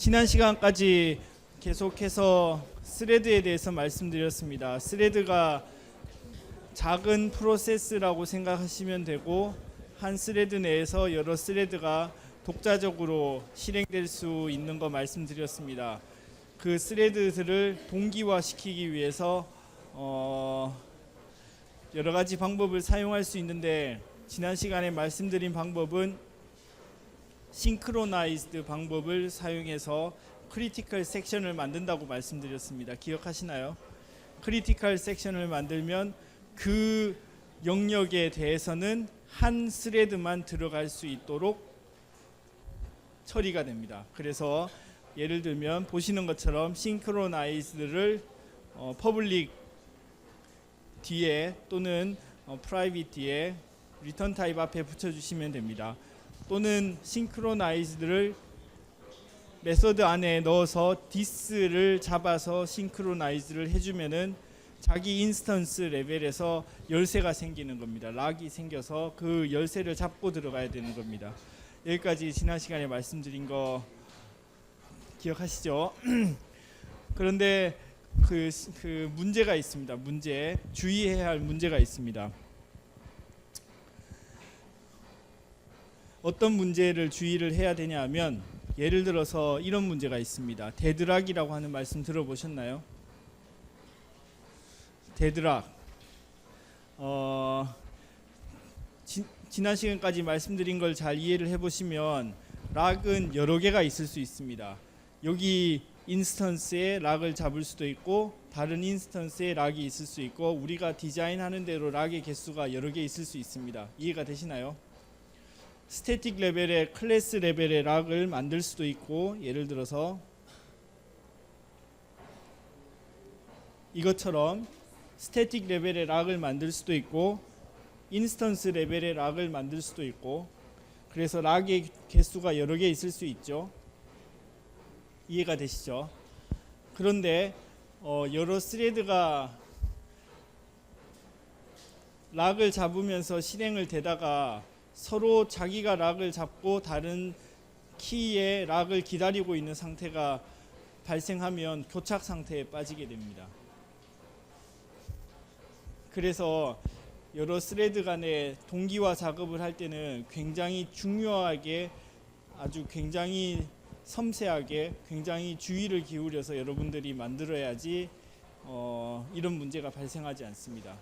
지난 시간까지 계속해서 스레드에 대해서 말씀드렸습니다. 스레드가 작은 프로세스라고 생각하시면 되고, 한 스레드 내에서 여러 스레드가 독자적으로 실행될 수 있는 거 말씀드렸습니다. 그 스레드들을 동기화시키기 위해서 여러 가지 방법을 사용할 수 있는데, 지난 시간에 말씀드린 방법은 싱크로나이즈드 방법을 사용해서 크리티컬 섹션을 만든다고 말씀드렸습니다. 기억하시나요? 크리티컬 섹션을 만들면 그 영역에 대해서는 한 스레드만 들어갈 수 있도록 처리가 됩니다. 그래서 예를 들면 보시는 것처럼 싱크로나이즈드를 퍼블릭 뒤에 또는 프라이빗 뒤에 리턴 타입 앞에 붙여주시면 됩니다. 또는 싱크로나이즈드를 메서드 안에 넣어서 디스를 잡아서 싱크로나이즈를 해주면은 자기 인스턴스 레벨에서 열쇠가 생기는 겁니다. 락이 생겨서 그 열쇠를 잡고 들어가야 되는 겁니다. 여기까지 지난 시간에 말씀드린 거 기억하시죠? 그런데 그 문제가 있습니다. 주의해야 할 문제가 있습니다. 어떤 문제를 주의를 해야 되냐 하면, 예를 들어서 이런 문제가 있습니다. 데드락이라고 하는 말씀 들어보셨나요? 데드락. 지난 시간까지 말씀드린 걸 잘 이해를 해보시면 락은 여러 개가 있을 수 있습니다. 여기 인스턴스에 락을 잡을 수도 있고, 다른 인스턴스에 락이 있을 수 있고, 우리가 디자인하는 대로 락의 개수가 여러 개 있을 수 있습니다. 이해가 되시나요? 스태틱 레벨의 클래스 레벨의 락을 만들 수도 있고, 예를 들어서 이것처럼 스태틱 레벨의 락을 만들 수도 있고, 인스턴스 레벨의 락을 만들 수도 있고, 그래서 락의 개수가 여러 개 있을 수 있죠. 이해가 되시죠? 그런데 여러 스레드가 락을 잡으면서 실행을 되다가 서로 자기가 락을 잡고 다른 키의 락을 기다리고 있는 상태가 발생하면 교착 상태에 빠지게 됩니다. 그래서 여러 스레드 간의 동기화 작업을 할 때는 굉장히 중요하게, 아주 굉장히 섬세하게, 굉장히 주의를 기울여서 여러분들이 만들어야지 이런 문제가 발생하지 않습니다.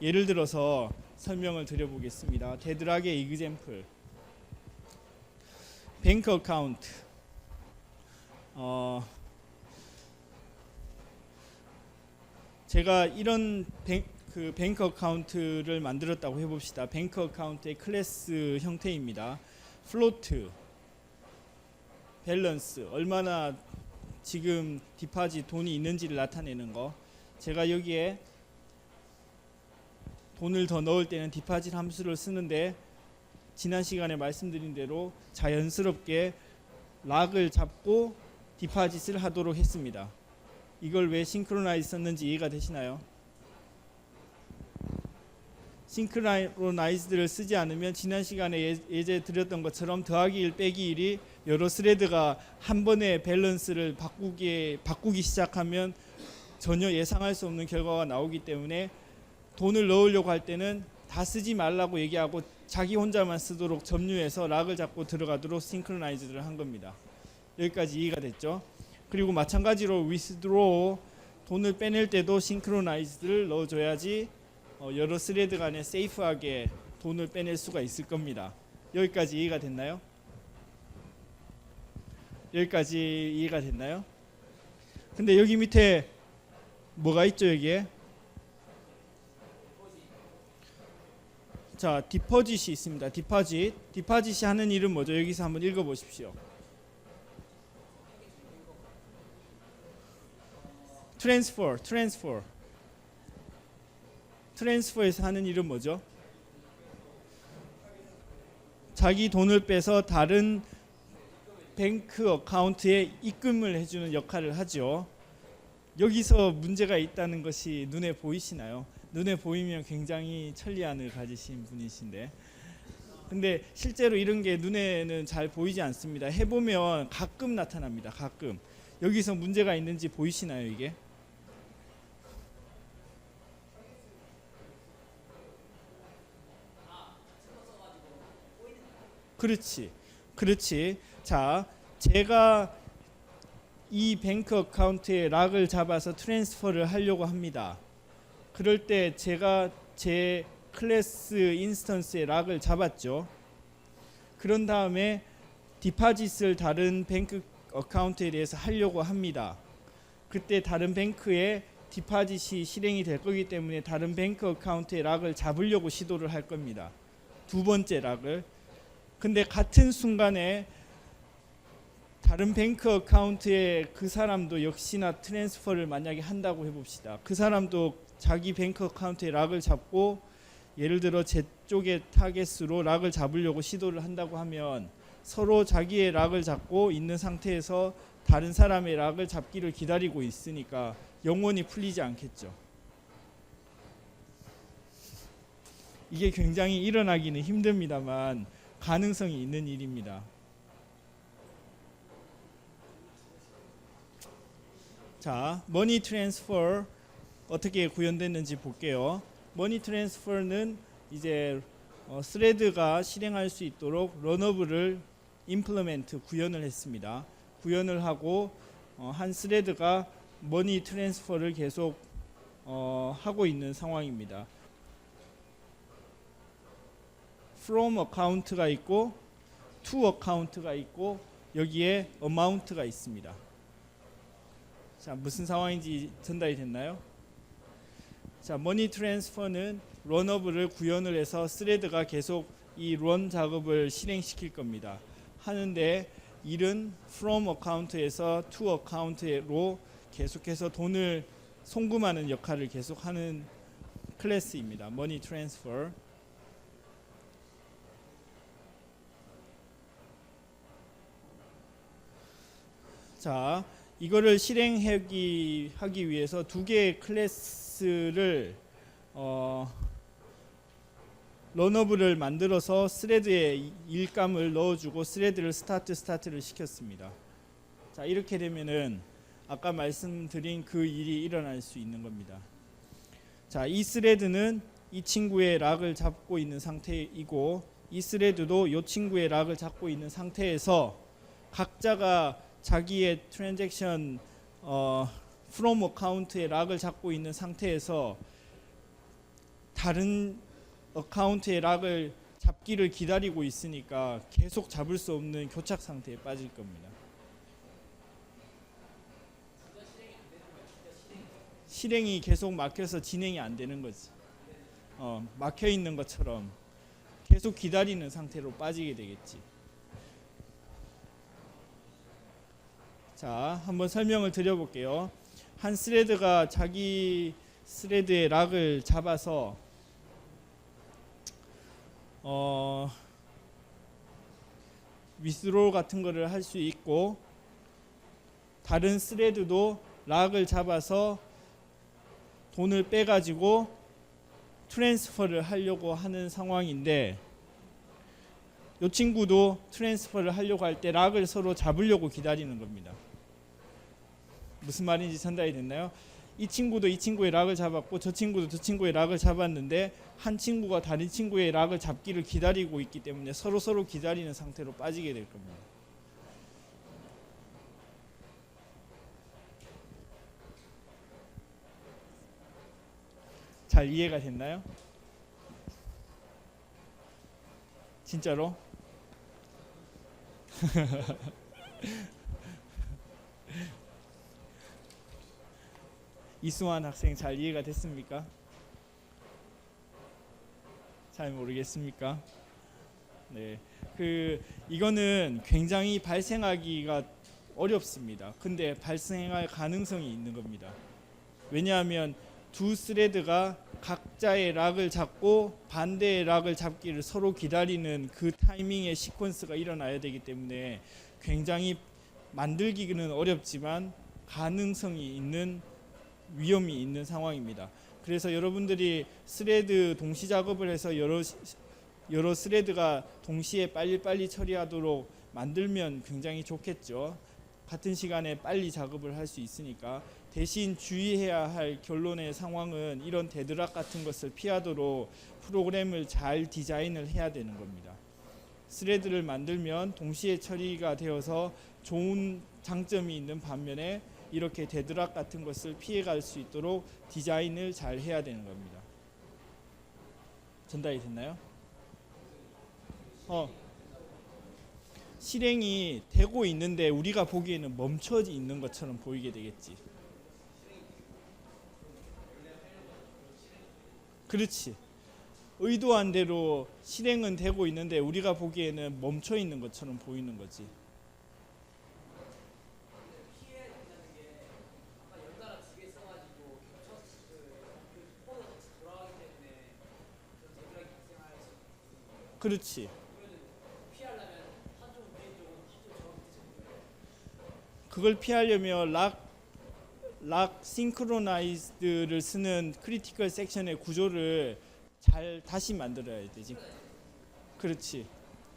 예를 들어서 설명을 드려보겠습니다. 데드락의 이그젬플. 뱅크 어카운트. 제가 이런 뱅크 어카운트를 만들었다고 해봅시다. 뱅크 어카운트의 클래스 형태입니다. 플로트, 밸런스, 얼마나 지금 디파짓 돈이 있는지를 나타내는 거. 제가 여기에 돈을 더 넣을 때는 디파짓 함수를 쓰는데, 지난 시간에 말씀드린 대로 자연스럽게 락을 잡고 디파짓을 하도록 했습니다. 이걸 왜 싱크로나이즈 썼는지 이해가 되시나요? 싱크로나이즈드를 쓰지 않으면 지난 시간에 예제 드렸던 것처럼 더하기 1 빼기 1이 여러 스레드가 한 번에 밸런스를 바꾸기 시작하면 전혀 예상할 수 없는 결과가 나오기 때문에, 돈을 넣으려고 할 때는 다 쓰지 말라고 얘기하고 자기 혼자만 쓰도록 점유해서 락을 잡고 들어가도록 싱크로나이즈를 한 겁니다. 여기까지 이해가 됐죠? 그리고 마찬가지로 withdraw, 돈을 빼낼 때도 싱크로나이즈를 넣어줘야지 여러 스레드 간에 세이프하게 돈을 빼낼 수가 있을 겁니다. 여기까지 이해가 됐나요? 여기까지 이해가 됐나요? 근데 여기 밑에 뭐가 있죠? 여기에 자, 디퍼짓이 있습니다. 디퍼짓이 하는 일은 뭐죠? 여기서 한번 읽어보십시오. 트랜스퍼에서 하는 일은 뭐죠? 자기 돈을 빼서 다른 뱅크 어카운트에 입금을 해주는 역할을 하죠. 여기서 문제가 있다는 것이 눈에 보이시나요? 눈에 보이면 굉장히 천리안을 가지신 분이신데, 근데 실제로 이런 게 눈에는 잘 보이지 않습니다. 해보면 가끔 나타납니다. 가끔. 여기서 문제가 있는지 보이시나요, 이게? 그렇지. 그렇지. 자, 제가 이 뱅크 어카운트에 락을 잡아서 트랜스퍼를 하려고 합니다. 그럴 때 제가 제 클래스 인스턴스에 락을 잡았죠. 그런 다음에 디파짓을 다른 뱅크 어카운트에 대해서 하려고 합니다. 그때 다른 뱅크에 디파짓이 실행이 될 거기 때문에 다른 뱅크 어카운트에 락을 잡으려고 시도를 할 겁니다. 두 번째 락을. 근데 같은 순간에 다른 뱅크 어카운트에 그 사람도 역시나 트랜스퍼를 만약에 한다고 해봅시다. 그 사람도 자기 뱅크 어카운트에 락을 잡고 예를 들어 제 쪽의 타겟으로 락을 잡으려고 시도를 한다고 하면 서로 자기의 락을 잡고 있는 상태에서 다른 사람의 락을 잡기를 기다리고 있으니까 영원히 풀리지 않겠죠. 이게 굉장히 일어나기는 힘듭니다만 가능성이 있는 일입니다. 자, 머니 트랜스퍼 어떻게 구현됐는지 볼게요. 머니 트랜스퍼는 이제 스레드가 실행할 수 있도록 런어블을 임플리멘트 구현을 했습니다. 구현을 하고 한 스레드가 머니 트랜스퍼를 계속 하고 있는 상황입니다. from account가 있고 to account가 있고 여기에 amount가 있습니다. 자, 무슨 상황인지 전달이 됐나요? 자, 머니 트랜스퍼는 런어블을 구현을 해서 스레드가 계속 이 런 작업을 실행시킬 겁니다. 하는데 일은 from account에서 to account로 계속해서 돈을 송금하는 역할을 계속하는 클래스입니다. 머니 트랜스퍼. 자, 이거를 실행하기 위해서 두 개의 클래스를 런어블을 만들어서 스레드에 일감을 넣어주고 스레드를 스타트를 시켰습니다. 자, 이렇게 되면은 아까 말씀드린 그 일이 일어날 수 있는 겁니다. 자, 이 스레드는 이 친구의 락을 잡고 있는 상태이고 이 스레드도 이 친구의 락을 잡고 있는 상태에서 각자가 자기의 트랜잭션 from 어카운트의 락을 잡고 있는 상태에서 다른 어카운트의 락을 잡기를 기다리고 있으니까 계속 잡을 수 없는 교착 상태에 빠질 겁니다. 실행이 계속 막혀서 진행이 안 되는 거지. 막혀 있는 것처럼 계속 기다리는 상태로 빠지게 되겠지. 자, 한번 설명을 드려볼게요. 한 스레드가 자기 스레드의 락을 잡아서 위스드로우 같은 거를 할 수 있고 다른 스레드도 락을 잡아서 돈을 빼가지고 트랜스퍼를 하려고 하는 상황인데 이 친구도 트랜스퍼를 하려고 할 때 락을 서로 잡으려고 기다리는 겁니다. 무슨 말인지 전달이 됐나요? 이 친구도 이 친구의 락을 잡았고 저 친구도 저 친구의 락을 잡았는데 한 친구가 다른 친구의 락을 잡기를 기다리고 있기 때문에 서로 기다리는 상태로 빠지게 될 겁니다. 잘 이해가 됐나요? 진짜로? 이수환 학생 잘 이해가 됐습니까? 잘 모르겠습니까? 네, 이거는 굉장히 발생하기가 어렵습니다. 근데 발생할 가능성이 있는 겁니다. 왜냐하면 두 스레드가 각자의 락을 잡고 반대의 락을 잡기를 서로 기다리는 그 타이밍의 시퀀스가 일어나야 되기 때문에 굉장히 만들기는 어렵지만 가능성이 있는 위험이 있는 상황입니다. 그래서 여러분들이 스레드 동시 작업을 해서 여러 여러 스레드가 동시에 빨리빨리 처리하도록 만들면 굉장히 좋겠죠. 같은 시간에 빨리 작업을 할 수 있으니까. 대신 주의해야 할 결론의 상황은 이런 데드락 같은 것을 피하도록 프로그램을 잘 디자인을 해야 되는 겁니다. 스레드를 만들면 동시에 처리가 되어서 좋은 장점이 있는 반면에 이렇게 데드락 같은 것을 피해갈 수 있도록 디자인을 잘 해야 되는 겁니다. 전달이 됐나요? 실행이 되고 있는데 우리가 보기에는 멈춰져 있는 것처럼 보이게 되겠지. 그렇지. 의도한 대로 실행은 되고 있는데 우리가 보기에는 멈춰 있는 것처럼 보이는 거지. 그렇지. 그걸 피하려면 락 싱크로나이즈드를 쓰는 크리티컬 섹션의 구조를 잘 다시 만들어야 되지. 그렇지.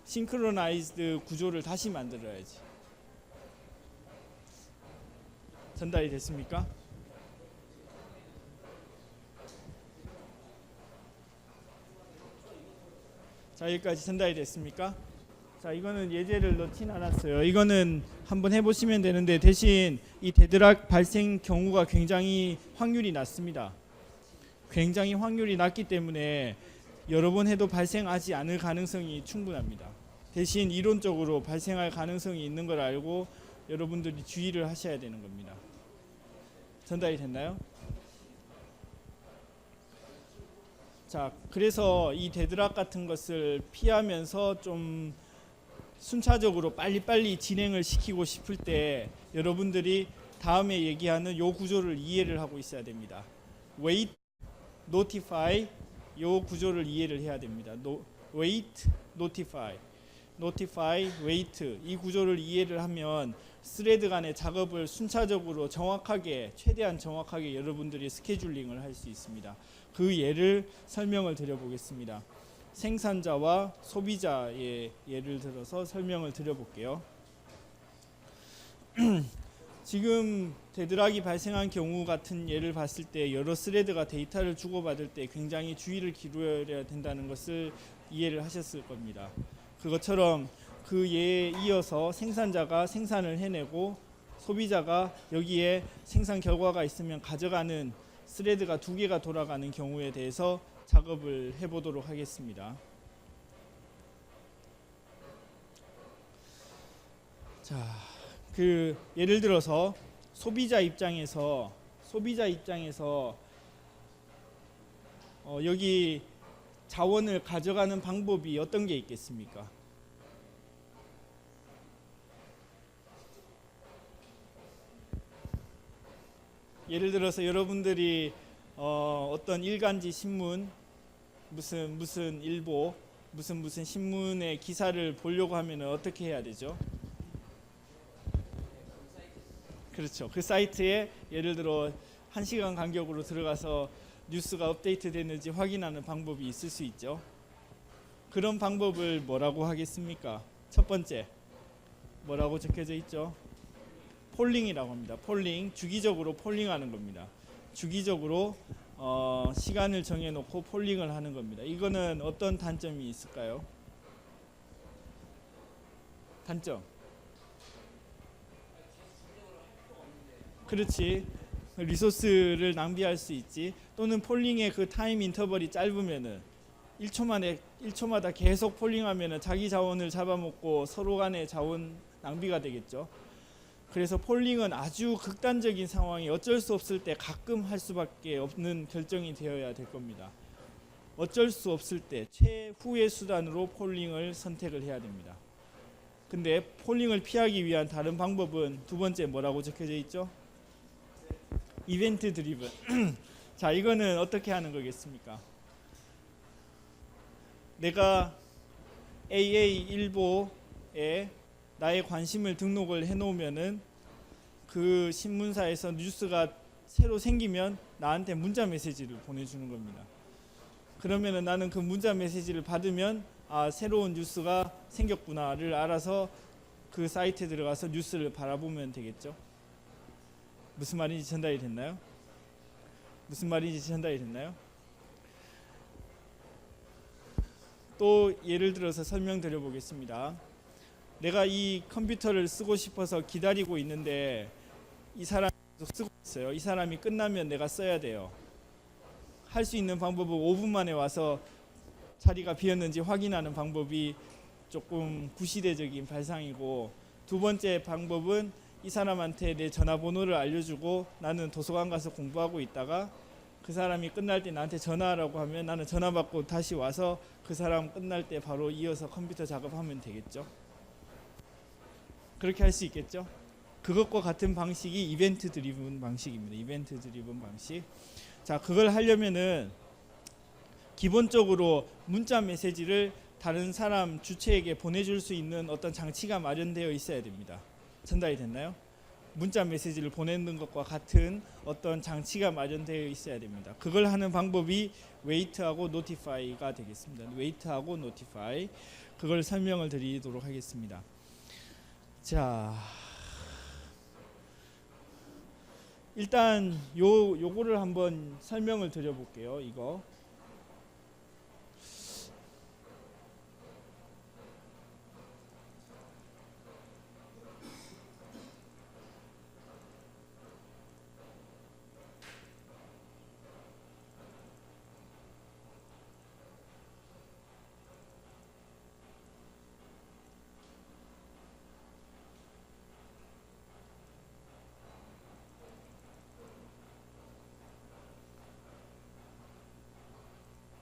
싱크로나이즈드 구조를 다시 만들어야지. 전달이 됐습니까? 자, 여기까지 전달이 됐습니까? 자, 이거는 예제를 넣진 않았어요. 이거는 한번 해보시면 되는데 대신 이 데드락 발생 경우가 굉장히 확률이 낮습니다. 굉장히 확률이 낮기 때문에 여러 번 해도 발생하지 않을 가능성이 충분합니다. 대신 이론적으로 발생할 가능성이 있는 걸 알고 여러분들이 주의를 하셔야 되는 겁니다. 전달이 됐나요? 자, 그래서 이 데드락 같은 것을 피하면서 좀 순차적으로 빨리빨리 진행을 시키고 싶을 때 여러분들이 다음에 얘기하는 요 구조를 이해를 하고 있어야 됩니다. wait, notify 요 구조를 이해를 해야 됩니다. wait, notify, notify, wait 이 구조를 이해를 하면 스레드 간의 작업을 순차적으로 정확하게 최대한 정확하게 여러분들이 스케줄링을 할 수 있습니다. 그 예를 설명을 드려보겠습니다. 생산자와 소비자의 예를 들어서 설명을 드려볼게요. 지금 데드락이 발생한 경우 같은 예를 봤을 때 여러 스레드가 데이터를 주고받을 때 굉장히 주의를 기울여야 된다는 것을 이해를 하셨을 겁니다. 그것처럼 그 예에 이어서 생산자가 생산을 해내고 소비자가 여기에 생산 결과가 있으면 가져가는 스레드가 2개가 돌아가는 경우에 대해서 작업을 해보도록 하겠습니다. 자, 예를 들어서 소비자 입장에서 여기 자원을 가져가는 방법이 어떤 게 있겠습니까? 예를 들어서 여러분들이 어떤 일간지 신문 무슨 일보 무슨 신문의 기사를 보려고 하면 어떻게 해야 되죠? 그렇죠. 그 사이트에 예를 들어 1시간 간격으로 들어가서 뉴스가 업데이트 됐는지 확인하는 방법이 있을 수 있죠. 그런 방법을 뭐라고 하겠습니까? 첫 번째 뭐라고 적혀져 있죠? 폴링이라고 합니다. 폴링, 주기적으로 폴링하는 겁니다. 주기적으로 시간을 정해놓고 폴링을 하는 겁니다. 이거는 어떤 단점이 있을까요? 단점. 그렇지. 리소스를 낭비할 수 있지. 또는 폴링의 그 타임 인터벌이 짧으면은 1초마다 계속 폴링하면은 자기 자원을 잡아먹고 서로 간의 자원 낭비가 되겠죠. 그래서 폴링은 아주 극단적인 상황이 어쩔 수 없을 때 가끔 할 수밖에 없는 결정이 되어야 될 겁니다. 어쩔 수 없을 때 최후의 수단으로 폴링을 선택을 해야 됩니다. 근데 폴링을 피하기 위한 다른 방법은 두 번째 뭐라고 적혀져 있죠? 이벤트 드리븐. 자, 이거는 어떻게 하는 거겠습니까? 내가 AA 일보에 나의 관심을 등록을 해놓으면은 그 신문사에서 뉴스가 새로 생기면 나한테 문자 메시지를 보내주는 겁니다. 그러면은 나는 그 문자 메시지를 받으면 새로운 뉴스가 생겼구나를 알아서 그 사이트에 들어가서 뉴스를 바라보면 되겠죠. 무슨 말인지 전달이 됐나요? 또 예를 들어서 설명드려 보겠습니다. 내가 이 컴퓨터를 쓰고 싶어서 기다리고 있는데 이 사람이 쓰고 있어요. 이 사람이 끝나면 내가 써야 돼요. 할 수 있는 방법은 5분 만에 와서 자리가 비었는지 확인하는 방법이 조금 구시대적인 발상이고, 두 번째 방법은 이 사람한테 내 전화번호를 알려주고 나는 도서관 가서 공부하고 있다가 그 사람이 끝날 때 나한테 전화하라고 하면 나는 전화 받고 다시 와서 그 사람 끝날 때 바로 이어서 컴퓨터 작업하면 되겠죠. 그렇게 할 수 있겠죠. 그것과 같은 방식이 이벤트 드리븐 방식입니다. 이벤트 드리븐 방식. 자, 그걸 하려면은 기본적으로 문자 메시지를 다른 사람 주체에게 보내줄 수 있는 어떤 장치가 마련되어 있어야 됩니다. 전달이 됐나요? 문자 메시지를 보내는 것과 같은 어떤 장치가 마련되어 있어야 됩니다. 그걸 하는 방법이 웨이트하고 노티파이가 되겠습니다. 웨이트하고 노티파이, 그걸 설명을 드리도록 하겠습니다. 자, 일단 요거를 한번 설명을 드려볼게요. 이거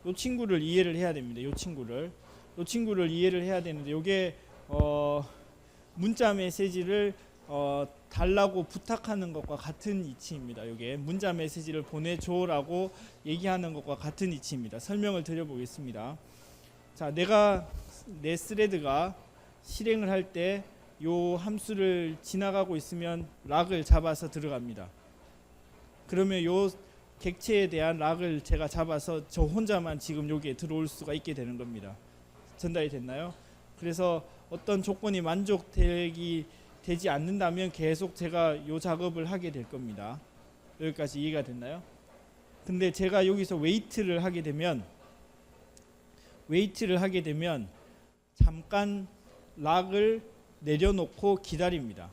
요 친구를 이해를 해야 됩니다. 요 친구를 이해를 해야 되는데, 요게 문자 메시지를 달라고 부탁하는 것과 같은 이치입니다. 요게 문자 메시지를 보내줘라고 얘기하는 것과 같은 이치입니다. 설명을 드려보겠습니다. 자, 내가 내 스레드가 실행을 할 때 요 함수를 지나가고 있으면 락을 잡아서 들어갑니다. 그러면 요 객체에 대한 락을 제가 잡아서 저 혼자만 지금 여기에 들어올 수가 있게 되는 겁니다. 전달이 됐나요? 그래서 어떤 조건이 만족되지 않는다면 계속 제가 요 작업을 하게 될 겁니다. 여기까지 이해가 됐나요? 근데 제가 여기서 웨이트를 하게 되면 잠깐 락을 내려놓고 기다립니다.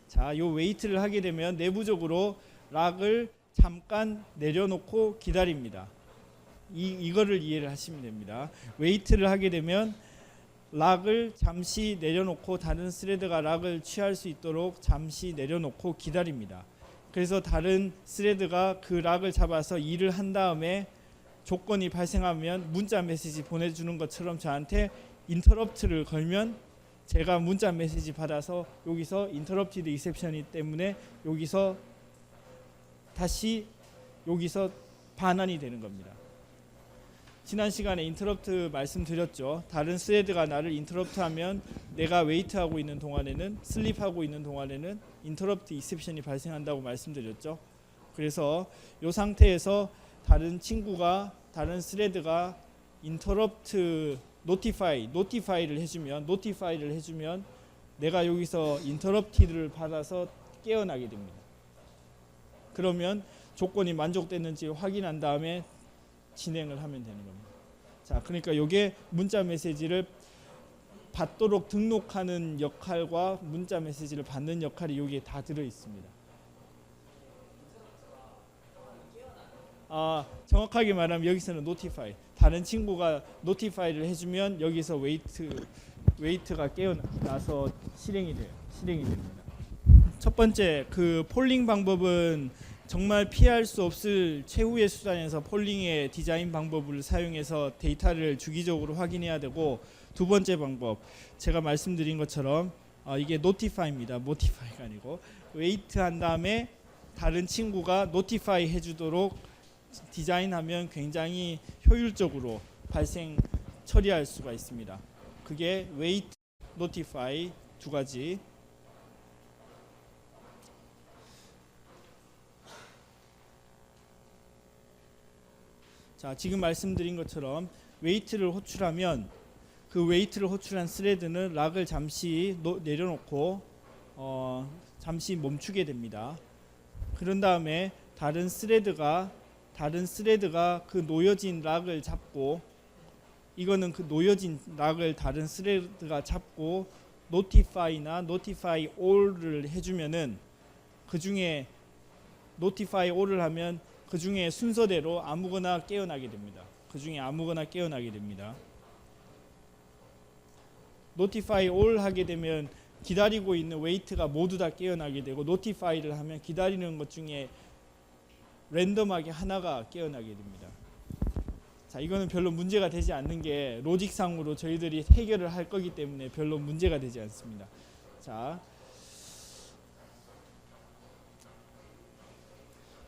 자, 요 웨이트를 하게 되면 내부적으로 락을 잠깐 내려놓고 기다립니다. 이거를 이해를 하시면 됩니다. 웨이트를 하게 되면 락을 잠시 내려놓고 다른 스레드가 락을 취할 수 있도록 잠시 내려놓고 기다립니다. 그래서 다른 스레드가 그 락을 잡아서 일을 한 다음에 조건이 발생하면 문자 메시지 보내주는 것처럼 저한테 인터럽트를 걸면 제가 문자 메시지 받아서 여기서 인터럽티드 익셉션이 때문에 여기서 다시 여기서 반환이 되는 겁니다. 지난 시간에 인터럽트 말씀드렸죠. 다른 스레드가 나를 인터럽트하면 내가 웨이트하고 있는 동안에는, 슬립하고 있는 동안에는 인터럽트 익셉션이 발생한다고 말씀드렸죠. 그래서 이 상태에서 다른 스레드가 인터럽트 노티파이를 해주면 내가 여기서 인터럽티드를 받아서 깨어나게 됩니다. 그러면 조건이 만족됐는지 확인한 다음에 진행을 하면 되는 겁니다. 자, 그러니까 이게 문자 메시지를 받도록 등록하는 역할과 문자 메시지를 받는 역할이 여기에 다 들어 있습니다. 정확하게 말하면 여기서는 노티파이, 다른 친구가 노티파이를 해주면 여기서 웨이트가 깨어나서 실행이 됩니다. 첫 번째, 그 폴링 방법은 정말 피할 수 없을 최후의 수단에서 폴링의 디자인 방법을 사용해서 데이터를 주기적으로 확인해야 되고, 두 번째 방법, 제가 말씀드린 것처럼 이게 노티파이입니다. 모티파이가 아니고 웨이트 한 다음에 다른 친구가 노티파이 해주도록 디자인하면 굉장히 효율적으로 처리할 수가 있습니다. 그게 웨이트, 노티파이 두 가지. 자, 지금 말씀드린 것처럼 웨이트를 호출하면 그 웨이트를 호출한 스레드는 락을 잠시 내려놓고 잠시 멈추게 됩니다. 그런 다음에 다른 스레드가 그 놓여진 락을 잡고, 이거는 그 놓여진 락을 다른 스레드가 잡고 notify나 notify all을 해주면은, 그 중에 notify all을 하면 그 중에 순서대로 아무거나 깨어나게 됩니다. notify all 하게 되면 기다리고 있는 웨이트가 모두 다 깨어나게 되고, notify를 하면 기다리는 것 중에 랜덤하게 하나가 깨어나게 됩니다. 자, 이거는 별로 문제가 되지 않는 게 로직상으로 저희들이 해결을 할 거기 때문에 별로 문제가 되지 않습니다. 자,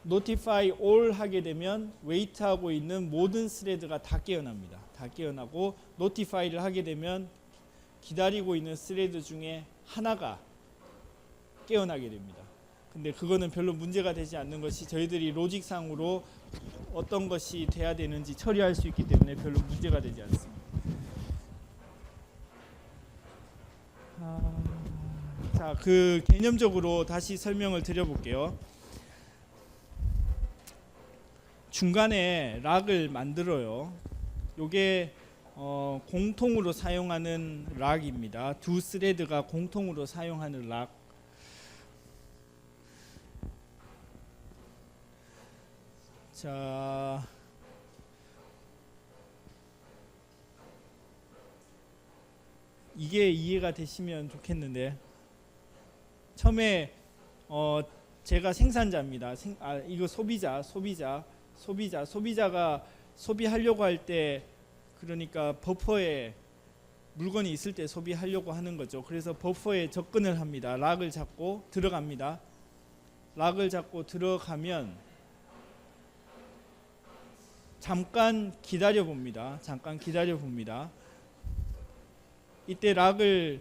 notify all 하게 되면 웨이트하고 있는 모든 스레드가 다 깨어납니다. 다 깨어나고, notify를 하게 되면 기다리고 있는 스레드 중에 하나가 깨어나게 됩니다. 근데 그거는 별로 문제가 되지 않는 것이, 저희들이 로직상으로 어떤 것이 돼야 되는지 처리할 수 있기 때문에 별로 문제가 되지 않습니다. 자, 그 개념적으로 다시 설명을 드려볼게요. 중간에 락을 만들어요. 요게 공통으로 사용하는 락입니다. 두 스레드가 공통으로 사용하는 락. 자, 이게 이해가 되시면 좋겠는데, 처음에 제가 생산자입니다. 이거 소비자가 소비하려고 할 때, 그러니까 버퍼에 물건이 있을 때 소비하려고 하는 거죠. 그래서 버퍼에 접근을 합니다. 락을 잡고 들어갑니다. 락을 잡고 들어가면 잠깐 기다려 봅니다. 이때 락을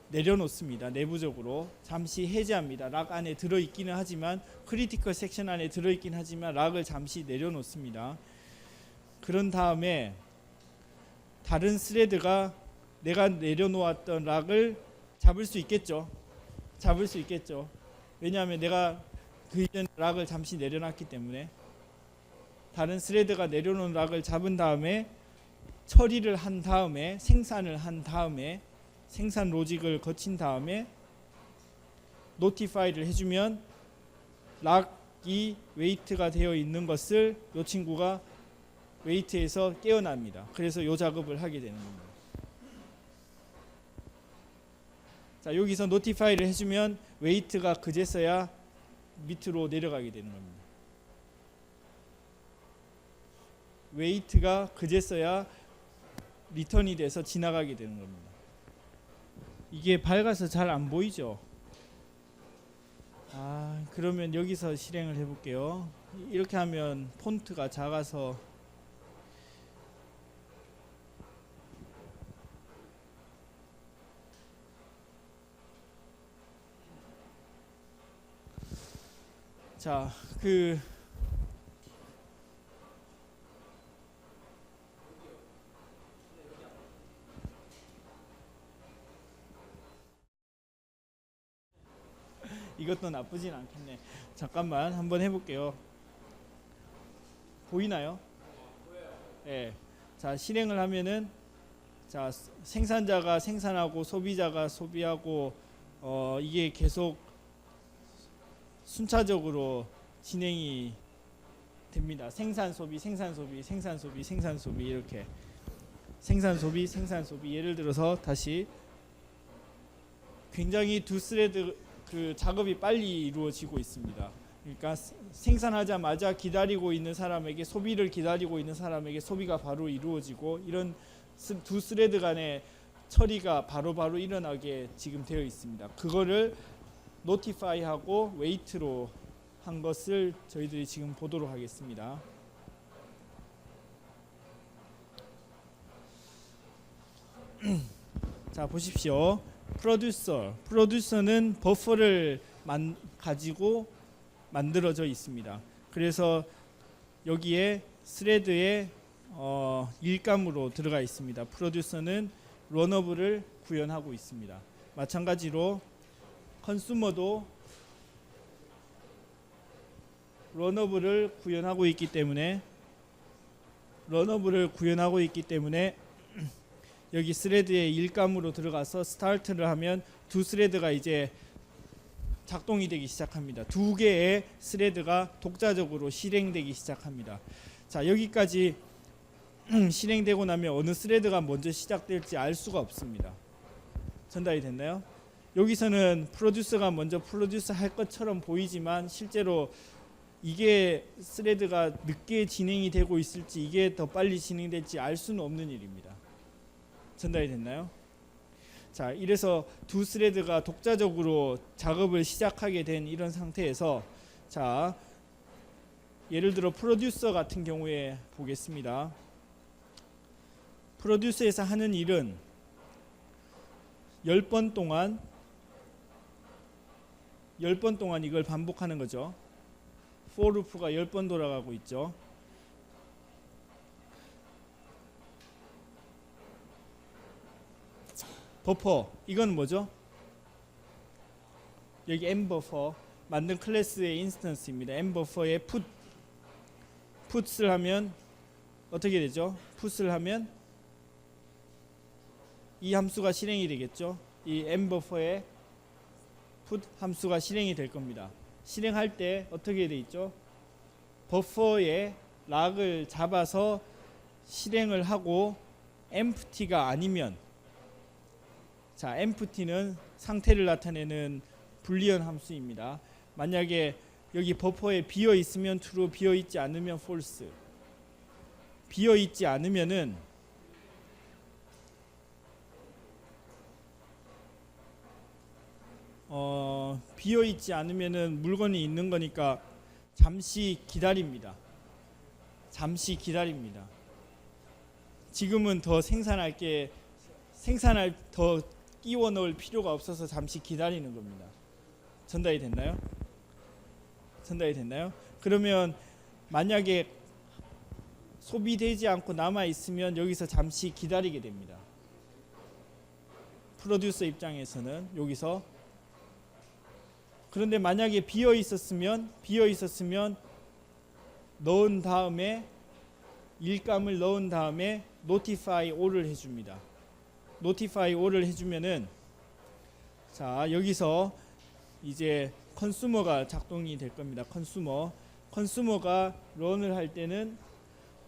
내려놓습니다. 내부적으로 잠시 해제합니다. 락 안에 들어있기는 하지만, 크리티컬 섹션 안에 들어있긴 하지만 락을 잠시 내려놓습니다. 그런 다음에 다른 스레드가 내가 내려놓았던 락을 잡을 수 있겠죠. 왜냐하면 내가 그 이전에 락을 잠시 내려놨기 때문에. 다른 스레드가 내려놓은 락을 잡은 다음에 처리를 한 다음에, 생산을 한 다음에, 생산 로직을 거친 다음에 notify를 해주면 락이 웨이트가 되어 있는 것을 이 친구가 웨이트에서 깨어납니다. 그래서 이 작업을 하게 되는 겁니다. 자, 여기서 notify를 해주면 웨이트가 그제서야 밑으로 내려가게 되는 겁니다. 웨이트가 그제서야 리턴이 돼서 지나가게 되는 겁니다. 이게 밝아서 잘 안 보이죠? 그러면 여기서 실행을 해볼게요. 이렇게 하면 폰트가 작아서, 자, 이것도 나쁘진 않겠네. 잠깐만 한번 해볼게요. 보이나요? 네. 자, 실행을 하면은, 자, 생산자가 생산하고 소비자가 소비하고, 이게 계속 순차적으로 진행이 됩니다. 생산 소비 이렇게 생산 소비. 예를 들어서 다시, 굉장히 두 스레드 그 작업이 빨리 이루어지고 있습니다. 그러니까 생산하자마자 기다리고 있는 사람에게, 소비를 기다리고 있는 사람에게 소비가 바로 이루어지고, 이런 두 스레드 간의 처리가 바로바로 일어나게 지금 되어 있습니다. 그거를 notify하고 wait로 한 것을 저희들이 지금 보도록 하겠습니다. 자, 보십시오. 프로듀서는 버퍼를 가지고 만들어져 있습니다. 그래서 여기에 스레드에 일감으로 들어가 있습니다. 프로듀서는 런어블을 구현하고 있습니다. 마찬가지로 컨슈머도 런어블을 구현하고 있기 때문에 여기 스레드에 일감으로 들어가서 스타트를 하면 두 스레드가 이제 작동이 되기 시작합니다. 두 개의 스레드가 독자적으로 실행되기 시작합니다. 자, 여기까지 실행되고 나면 어느 스레드가 먼저 시작될지 알 수가 없습니다. 전달이 됐나요? 여기서는 프로듀서가 먼저 프로듀스 할 것처럼 보이지만 실제로 이게 스레드가 늦게 진행이 되고 있을지 이게 더 빨리 진행될지 알 수는 없는 일입니다. 전달이 됐나요? 자, 이래서 두 스레드가 독자적으로 작업을 시작하게 된 이런 상태에서 자, 예를 들어 프로듀서 같은 경우에 보겠습니다. 프로듀서에서 하는 일은 10번 동안 이걸 반복하는 거죠. for loop가 10번 돌아가고 있죠. 버퍼, 이건 뭐죠? 여기 m버퍼 만든 클래스의 인스턴스입니다. m버퍼에 put을 하면 어떻게 되죠? put을 하면 이 함수가 실행이 되겠죠. 이 m버퍼에 put 함수가 실행이 될 겁니다. 실행할 때 어떻게 돼 있죠? 버퍼에 락을 잡아서 실행을 하고 empty가 아니면, 자, empty는 상태를 나타내는 불리언 함수입니다. 만약에 여기 버퍼에 비어 있으면 true, 비어 있지 않으면 false. 비어 있지 않으면은 비어 있지 않으면은 물건이 있는 거니까 잠시 기다립니다. 지금은 더 생산할 더 끼워 넣을 필요가 없어서 잠시 기다리는 겁니다. 전달이 됐나요? 그러면 만약에 소비되지 않고 남아 있으면 여기서 잠시 기다리게 됩니다. 프로듀서 입장에서는 여기서. 그런데 만약에 비어 있었으면 넣은 다음에 일감을 넣은 다음에 notify all을 해줍니다. notify all을 해주면은 자, 여기서 이제 컨슈머가 작동이 될 겁니다. 컨슈머가 런을 할 때는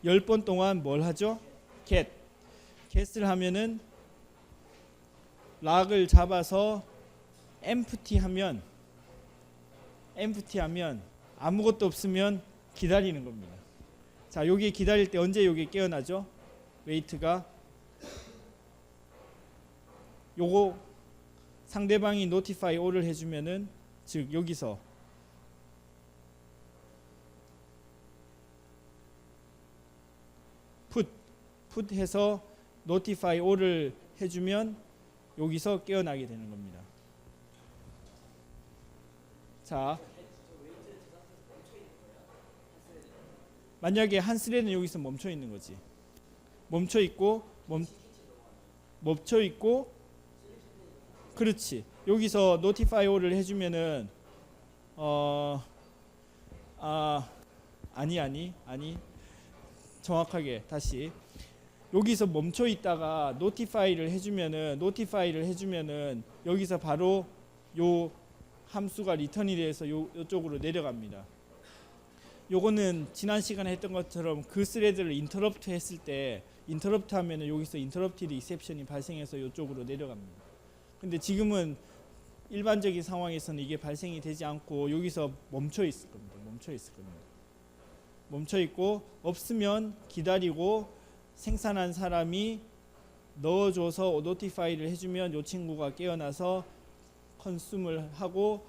10번 동안 뭘 하죠? get을 하면은 락을 잡아서 empty 하면 아무것도 없으면 기다리는 겁니다. 자, 여기 기다릴 때 언제 여기 깨어나죠? 웨이트가 요거 상대방이 notify all을 해주면은, 즉 여기서 put 해서 notify all을 해주면 여기서 깨어나게 되는 겁니다. 자, 만약에 한 스레드는 여기서 멈춰 있는 거지. 멈춰 있고, 그렇지. 여기서 notify all을 해주면은 아니. 정확하게 다시. 여기서 멈춰 있다가 notify를 해주면은 여기서 바로 요 함수가 리턴이 돼서 요쪽으로 내려갑니다. 요거는 지난 시간에 했던 것처럼 그 스레드를 인터럽트 했을 때, 인터럽트 하면은 여기서 인터럽티드 익셉션이 발생해서 요쪽으로 내려갑니다. 근데 지금은 일반적인 상황에서는 이게 발생이 되지 않고 여기서 멈춰 있을 겁니다. 멈춰 있고 없으면 기다리고 생산한 사람이 넣어줘서 노티파이를 해주면 요 친구가 깨어나서 컨숨을 하고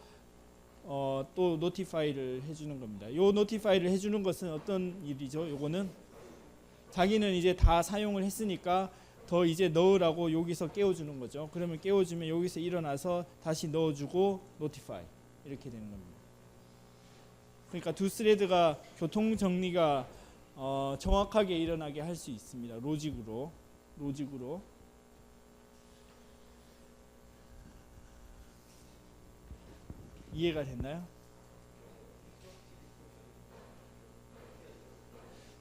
또 노티파이를 해주는 겁니다. 요 노티파이를 해주는 것은 어떤 일이죠? 요거는 자기는 이제 다 사용을 했으니까 더 이제 넣으라고 여기서 깨워주는 거죠. 그러면 깨워주면 여기서 일어나서 다시 넣어주고 노티파이 이렇게 되는 겁니다. 그러니까 두 스레드가 교통 정리가 정확하게 일어나게 할 수 있습니다. 로직으로. 이해가 됐나요?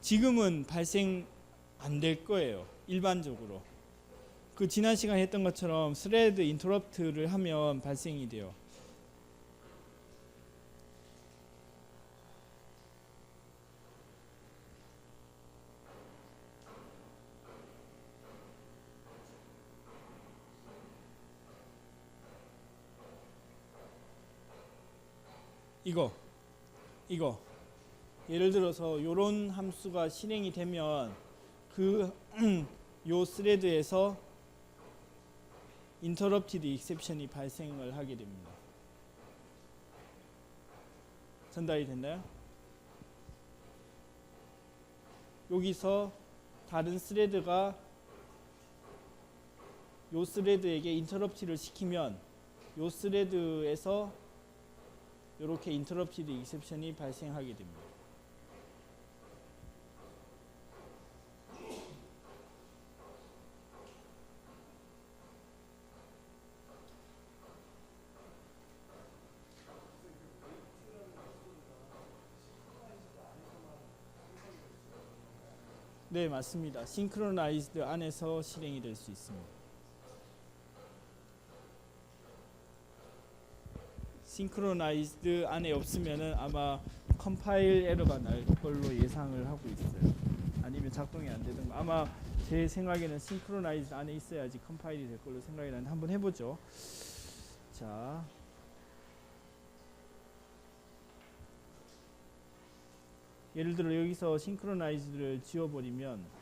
지금은 발생 안 될 거예요. 일반적으로. 그 지난 시간에 했던 것처럼 스레드 인터럽트를 하면 발생이 돼요. 이거 예를 들어서 요런 함수가 실행이 되면 그 요 스레드에서 인터럽티드 익셉션이 발생을 하게 됩니다. 전달이 됐나요? 여기서 다른 스레드가 요 스레드에게 인터럽티를 시키면 요 스레드에서 이렇게 인터럽티드 익셉션이 발생하게 됩니다. 네, 맞습니다. 싱크로나이즈드 안에서 실행이 될 수 있습니다. 싱크로나이즈드 안에 없으면은 아마 컴파일 에러가 날 걸로 예상을 하고 있어요. 아니면 작동이 안 되든가. 아마 제 생각에는 싱크로나이즈드 안에 있어야지 컴파일이 될 걸로 생각이 나는데 한번 해보죠. 자, 예를 들어 여기서 싱크로나이즈드를 지워버리면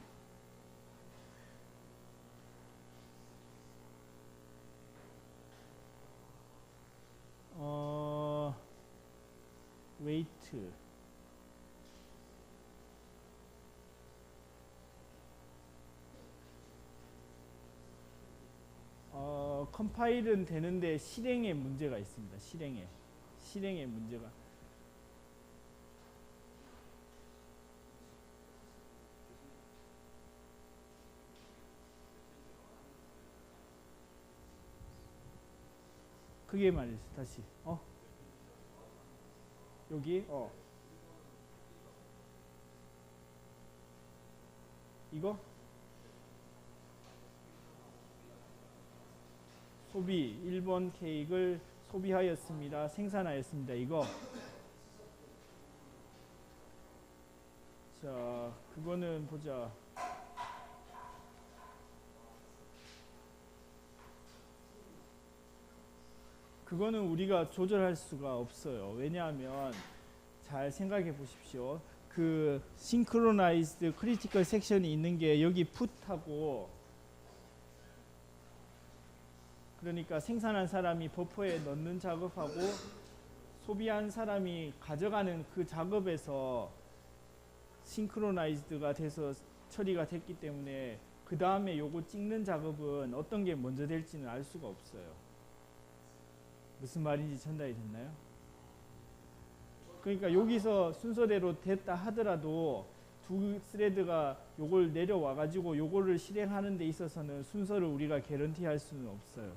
웨이트 컴파일은 되는데 실행에 문제가 있습니다. 실행에 문제가. 그게 말이죠. 다시 여기 이거 소비 1번 케이크를 소비하였습니다. 생산하였습니다. 이거 자 그거는 보자. 그거는 우리가 조절할 수가 없어요. 왜냐하면 잘 생각해 보십시오. 그 싱크로나이즈드 크리티컬 섹션이 있는 게 여기 풋하고, 그러니까 생산한 사람이 버퍼에 넣는 작업하고 소비한 사람이 가져가는 그 작업에서 싱크로나이즈드가 돼서 처리가 됐기 때문에 그 다음에 요거 찍는 작업은 어떤 게 먼저 될지는 알 수가 없어요. 무슨 말인지 전달이 됐나요? 그러니까 여기서 순서대로 됐다 하더라도 두 스레드가 요걸 내려와 가지고 요거를 실행하는 데 있어서는 순서를 우리가 개런티 할 수는 없어요.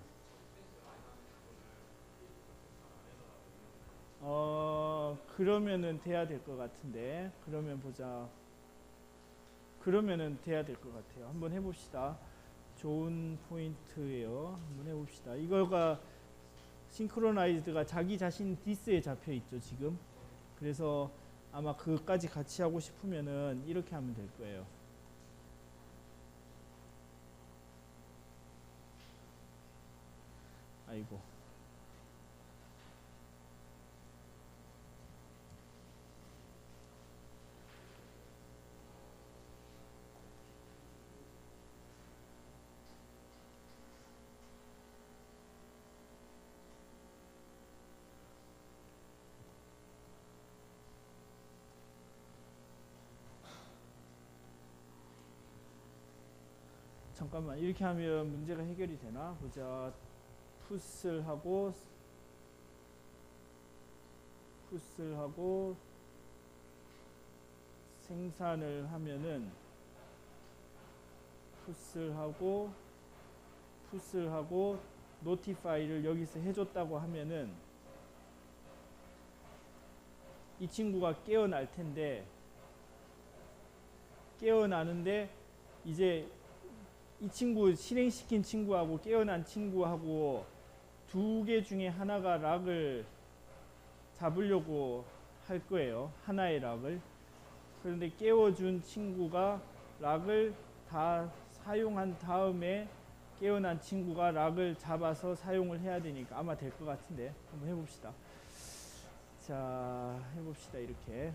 그러면은 돼야 될 것 같은데. 그러면 보자. 그러면은 돼야 될 것 같아요. 한번 해봅시다. 좋은 포인트예요. 한번 해봅시다. 이거가 싱크로나이즈드가 자기 자신 디스에 잡혀 있죠 지금. 그래서 아마 그것까지 같이 하고 싶으면은 이렇게 하면 될 거예요. 아이고. 잠깐만, 이렇게 하면 문제가 해결이 되나? 보자. 풋을 하고 생산을 하면은 풋을 하고 노티파이를 여기서 해줬다고 하면은 이 친구가 깨어날 텐데, 깨어나는데 이제 이 친구 실행시킨 친구하고 깨어난 친구하고 두 개 중에 하나가 락을 잡으려고 할 거예요. 하나의 락을. 그런데 깨워준 친구가 락을 다 사용한 다음에 깨어난 친구가 락을 잡아서 사용을 해야 되니까 아마 될 것 같은데 한번 해봅시다. 자, 해봅시다. 이렇게.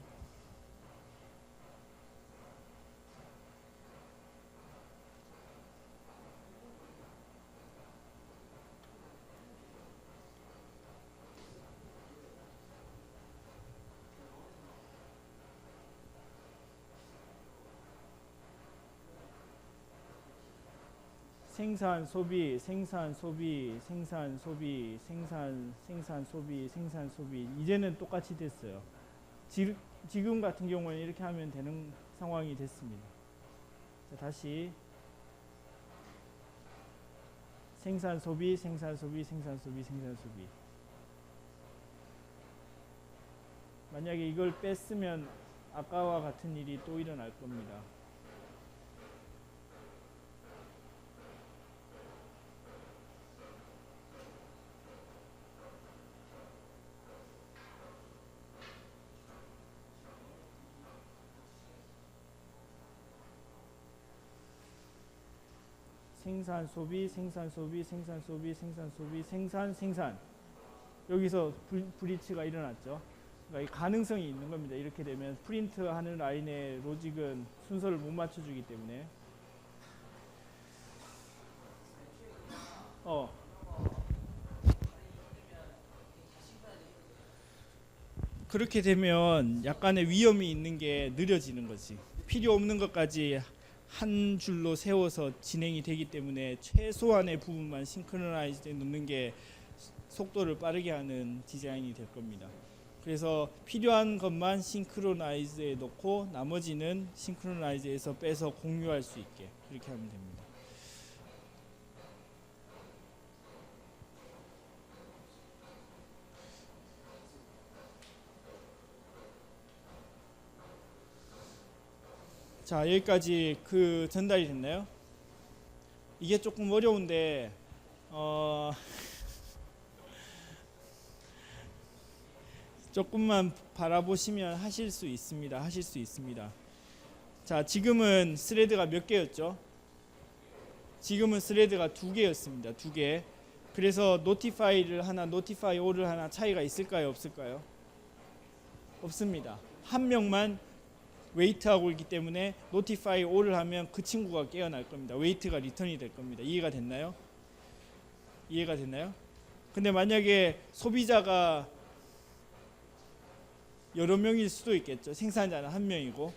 생산 소비 생산 소비 생산 소비 생산 소비 생산 소비 이제는 똑같이 됐어요. 지금 같은 경우는 이렇게 하면 되는 상황이 됐습니다. 자, 다시 생산 소비 생산 소비 생산 소비 생산 소비. 만약에 이걸 뺐으면 아까와 같은 일이 또 일어날 겁니다. 생산 소비 생산 소비 생산 소비 생산 소비 생산 여기서 브리치가 일어났죠. 그러니까 이 가능성이 있는 겁니다. 이렇게 되면 프린트하는 라인의 로직은 순서를 못 맞춰주기 때문에 그렇게 되면 약간의 위험이 있는 게 느려지는 거지. 필요 없는 것까지 한 줄로 세워서 진행이 되기 때문에 최소한의 부분만 싱크로나이즈에 넣는 게 속도를 빠르게 하는 디자인이 될 겁니다. 그래서 필요한 것만 싱크로나이즈에 넣고 나머지는 싱크로나이즈에서 빼서 공유할 수 있게 그렇게 하면 됩니다. 자, 여기까지 그 전달이 됐나요? 이게 조금 어려운데 조금만 바라보시면 하실 수 있습니다. 자, 지금은 스레드가 몇 개였죠? 지금은 스레드가 2개였습니다. 2개. 그래서 노티파이를 하나, 노티파이 올을 하나 차이가 있을까요? 없을까요? 없습니다. 한 명만 웨이트하고 있기 때문에 노티파이 올을 하면 그 친구가 깨어날 겁니다. 웨이트가 리턴이 될 겁니다. 이해가 됐나요? 이해가 됐나요? 근데 만약에 소비자가 여러 명일 수도 있겠죠. 생산자는 한 명이고,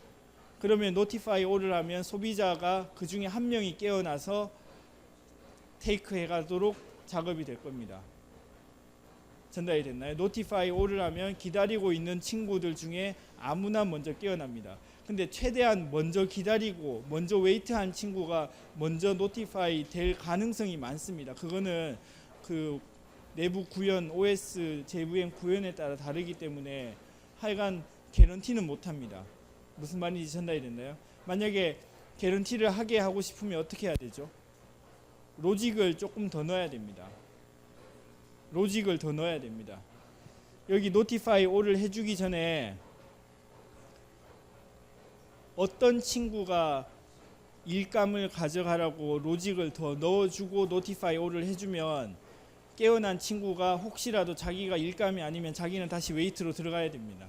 그러면 노티파이 올을 하면 소비자가 그 중에 한 명이 깨어나서 테이크 해가도록 작업이 될 겁니다. 전달이 됐나요? 노티파이 올을 하면 기다리고 있는 친구들 중에 아무나 먼저 깨어납니다. 근데 최대한 먼저 기다리고 먼저 웨이트한 친구가 먼저 노티파이 될 가능성이 많습니다. 그거는 그 내부 구현 OS JVM 구현에 따라 다르기 때문에 하여간 개런티는 못합니다. 무슨 말인지 전달이 됐나요? 만약에 개런티를 하게 하고 싶으면 어떻게 해야 되죠? 로직을 조금 더 넣어야 됩니다. 로직을 더 넣어야 됩니다. 여기 노티파이 올을 해주기 전에 어떤 친구가 일감을 가져가라고 로직을 더 넣어주고 노티파이 올을 해주면 깨어난 친구가 혹시라도 자기가 일감이 아니면 자기는 다시 웨이트로 들어가야 됩니다.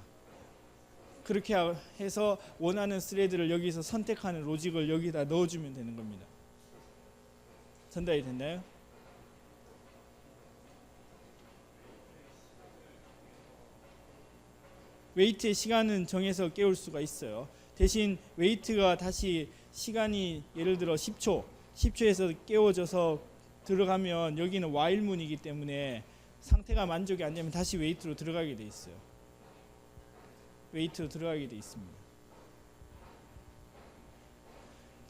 그렇게 해서 원하는 스레드를 여기서 선택하는 로직을 여기다 넣어주면 되는 겁니다. 전달이 됐나요? 웨이트의 시간은 정해서 깨울 수가 있어요. 대신 웨이트가 다시 시간이 예를 들어 10초에서 깨워져서 들어가면 여기는 와일문이기 때문에 상태가 만족이 안 되면 다시 웨이트로 들어가게 돼 있어요. 웨이트로 들어가게 돼 있습니다.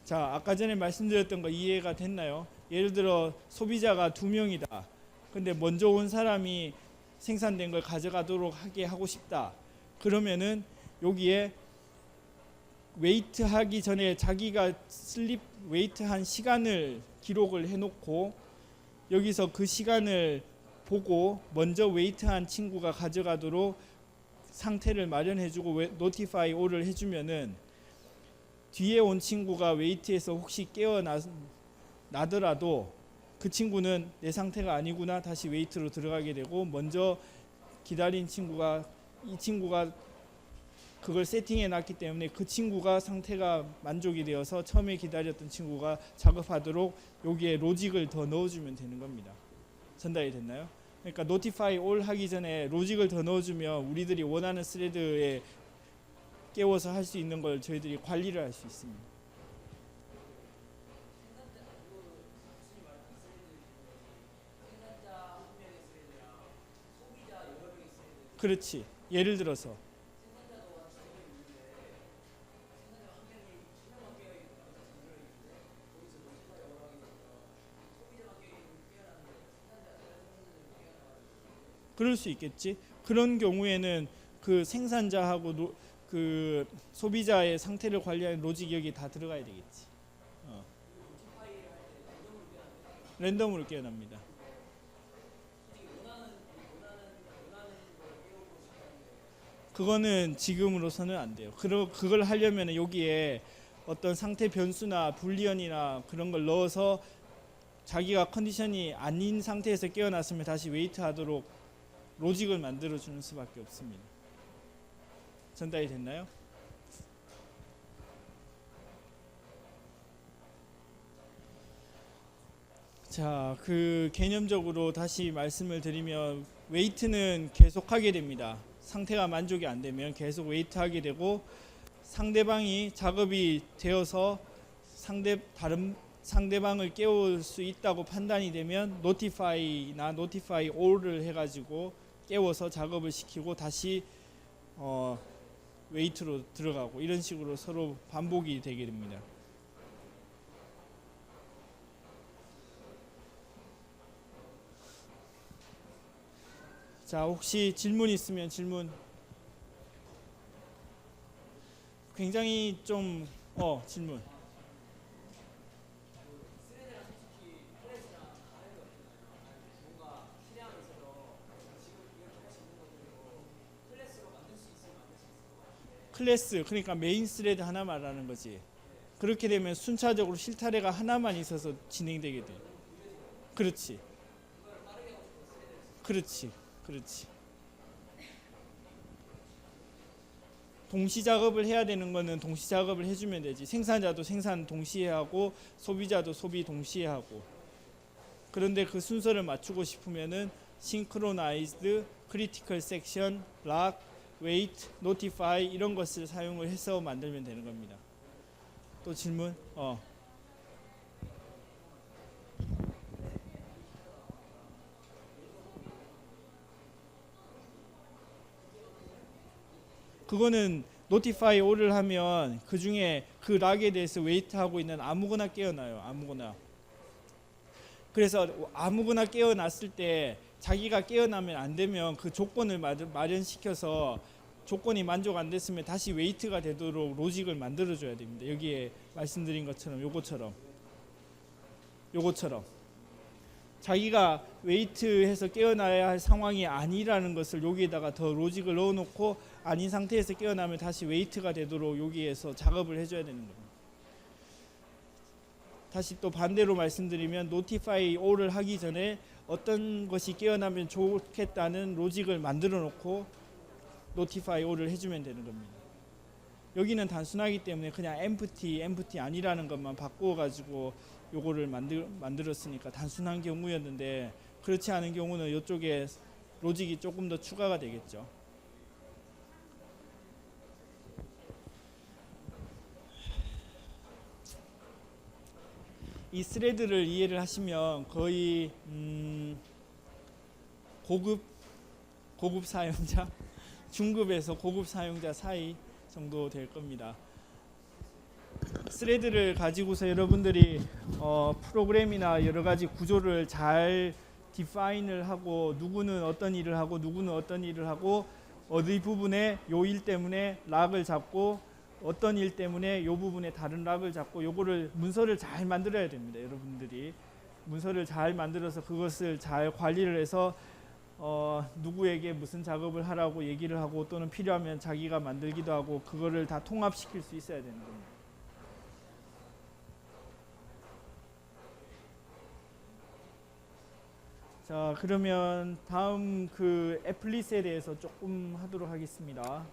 자, 아까 전에 말씀드렸던 거 이해가 됐나요? 예를 들어 소비자가 2명이다. 근데 먼저 온 사람이 생산된 걸 가져가도록 하게 하고 싶다. 그러면은 여기에 웨이트 하기 전에 자기가 슬립 웨이트 한 시간을 기록을 해놓고 여기서 그 시간을 보고 먼저 웨이트 한 친구가 가져가도록 상태를 마련해주고 노티파이 올을 해주면은 뒤에 온 친구가 웨이트에서 혹시 깨어나더라도 그 친구는 내 상태가 아니구나 다시 웨이트로 들어가게 되고 먼저 기다린 친구가 이 친구가 그걸 세팅해 놨기 때문에 그 친구가 상태가 만족이 되어서 처음에 기다렸던 친구가 작업하도록 여기에 로직을 더 넣어주면 되는 겁니다. 전달이 됐나요? 그러니까 노티파이 올 하기 전에 로직을 더 넣어주면 우리들이 원하는 스레드에 깨워서 할 수 있는 걸 저희들이 관리를 할 수 있습니다. 그렇지. 예를 들어서 그럴 수 있겠지. 그런 경우에는 그 생산자하고 그 소비자의 상태를 관리하는 로직이 여기 다 들어가야 되겠지. 랜덤으로 깨어납니다. 그거는 지금으로서는 안 돼요. 그걸 하려면 여기에 어떤 상태 변수나 불리언이나 그런 걸 넣어서 자기가 컨디션이 아닌 상태에서 깨어났으면 다시 웨이트 하도록 로직을 만들어 주는 수밖에 없습니다. 전달이 됐나요? 자, 그 개념적으로 다시 말씀을 드리면 웨이트는 계속하게 됩니다. 상태가 만족이 안 되면 계속 웨이트 하게 되고 상대방이 작업이 되어서 다른 상대방을 깨울 수 있다고 판단이 되면 노티파이나 노티파이 올을 해가지고 깨워서 작업을 시키고 다시 웨이트로 들어가고 이런 식으로 서로 반복이 되게 됩니다. 자, 혹시 질문 있으면 질문. 굉장히 좀 질문. 클래스, 그러니까 메인 스레드 하나 말하는 거지. 그렇게 되면 순차적으로 실타래가 하나만 있어서 진행되게 돼. 그렇지. 그렇지. 동시 작업을 해야 되는 거는 동시 작업을 해주면 되지. 생산자도 생산 동시에 하고 소비자도 소비 동시에 하고. 그런데 그 순서를 맞추고 싶으면은 synchronized, critical section, lock, wait, notify 이런 것을 사용을 해서 만들면 되는 겁니다. 또 질문? 그거는 노티파이 올을 하면 그 중에 그 락에 대해서 웨이트하고 있는 아무거나 깨어나요. 아무거나. 그래서 아무거나 깨어났을 때 자기가 깨어나면 안 되면 그 조건을 마련시켜서 조건이 만족 안 됐으면 다시 웨이트가 되도록 로직을 만들어 줘야 됩니다. 여기에 말씀드린 것처럼 요거처럼 자기가 웨이트해서 깨어나야 할 상황이 아니라는 것을 여기에다가 더 로직을 넣어놓고 아닌 상태에서 깨어나면 다시 웨이트가 되도록 여기에서 작업을 해줘야 되는 겁니다. 다시 또 반대로 말씀드리면 노티파이 올을 하기 전에 어떤 것이 깨어나면 좋겠다는 로직을 만들어 놓고 노티파이 올을 해주면 되는 겁니다. 여기는 단순하기 때문에 그냥 empty 아니라는 것만 바꾸어 가지고 요거를 만들었으니까 단순한 경우였는데 그렇지 않은 경우는 이쪽에 로직이 조금 더 추가가 되겠죠. 이 스레드를 이해를 하시면 거의 고급 사용자, 중급에서 고급 사용자 사이 정도 될 겁니다. 스레드를 가지고서 여러분들이 프로그램이나 여러 가지 구조를 잘 디파인을 하고 누구는 어떤 일을 하고 누구는 어떤 일을 하고 어디 부분에 요 일 때문에 락을 잡고 어떤 일 때문에 요 부분에 다른 락을 잡고 요거를 문서를 잘 만들어야 됩니다. 여러분들이 문서를 잘 만들어서 그것을 잘 관리를 해서 누구에게 무슨 작업을 하라고 얘기를 하고 또는 필요하면 자기가 만들기도 하고 그거를 다 통합시킬 수 있어야 되는 겁니다. 자, 그러면 다음 그 애플릿에 대해서 조금 하도록 하겠습니다.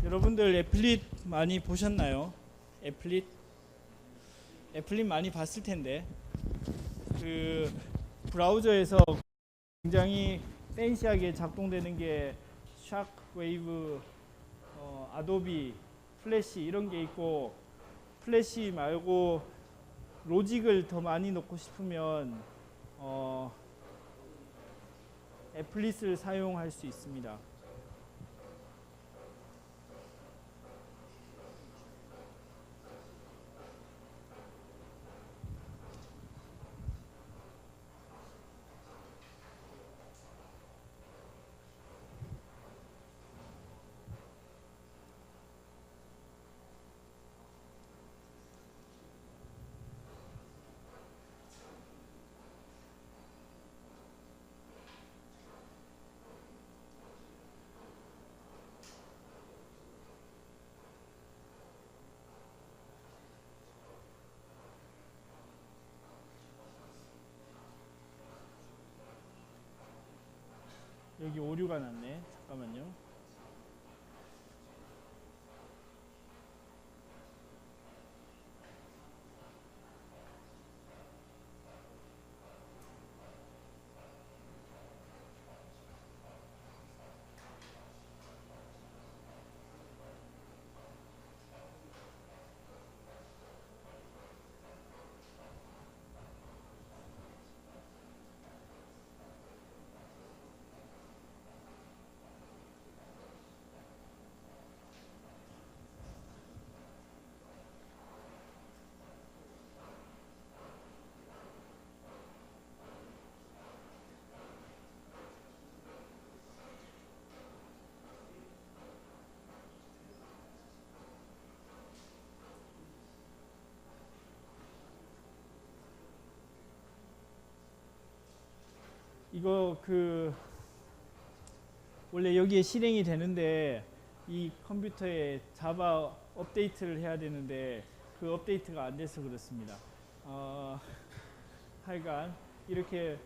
여러분들 애플릿 많이 보셨나요? 애플릿 많이 봤을 텐데 그 브라우저에서 굉장히 팬시하게 작동되는 게 샥웨이브, 아도비, 플래시 이런 게 있고 플래시 말고 로직을 더 많이 넣고 싶으면 애플릿을 사용할 수 있습니다. 여기 오류가 났네. 잠깐만요. 이거 그 원래 여기에 실행이 되는데 이 컴퓨터에 자바 업데이트를 해야 되는데 그 업데이트가 안 돼서 그렇습니다. 하여간 이렇게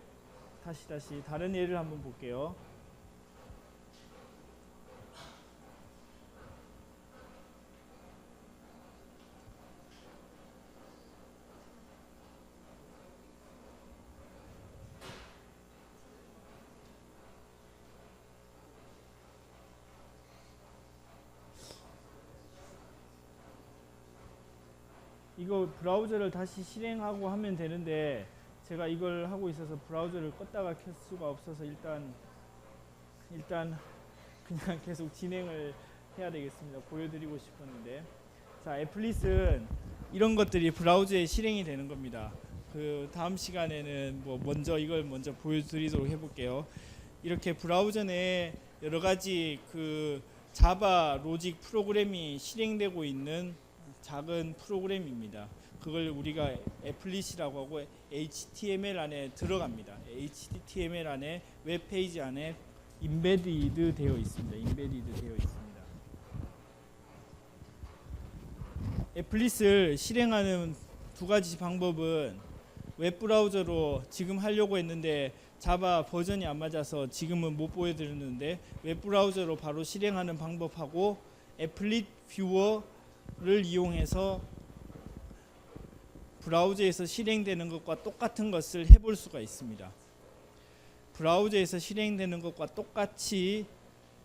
다시 다른 예를 한번 볼게요. 이거 브라우저를 다시 실행하고 하면 되는데 제가 이걸 하고 있어서 브라우저를 껐다가 켤 수가 없어서 일단 그냥 계속 진행을 해야 되겠습니다. 보여드리고 싶었는데, 자, 애플릿은 이런 것들이 브라우저에 실행이 되는 겁니다. 그 다음 시간에는 이걸 먼저 보여드리도록 해볼게요. 이렇게 브라우저 내에 여러 가지 그 자바 로직 프로그램이 실행되고 있는 작은 프로그램입니다. 그걸 우리가 애플릿이라고 하고 HTML 안에 들어갑니다. HTML 안에 웹페이지 안에 인베디드 되어 있습니다. 애플릿을 실행하는 두 가지 방법은 웹브라우저로 지금 하려고 했는데 자바 버전이 안 맞아서 지금은 못 보여드렸는데 웹브라우저로 바로 실행하는 방법하고 애플릿 뷰어를 이용해서 브라우저에서 실행되는 것과 똑같은 것을 해볼 수가 있습니다. 브라우저에서 실행되는 것과 똑같이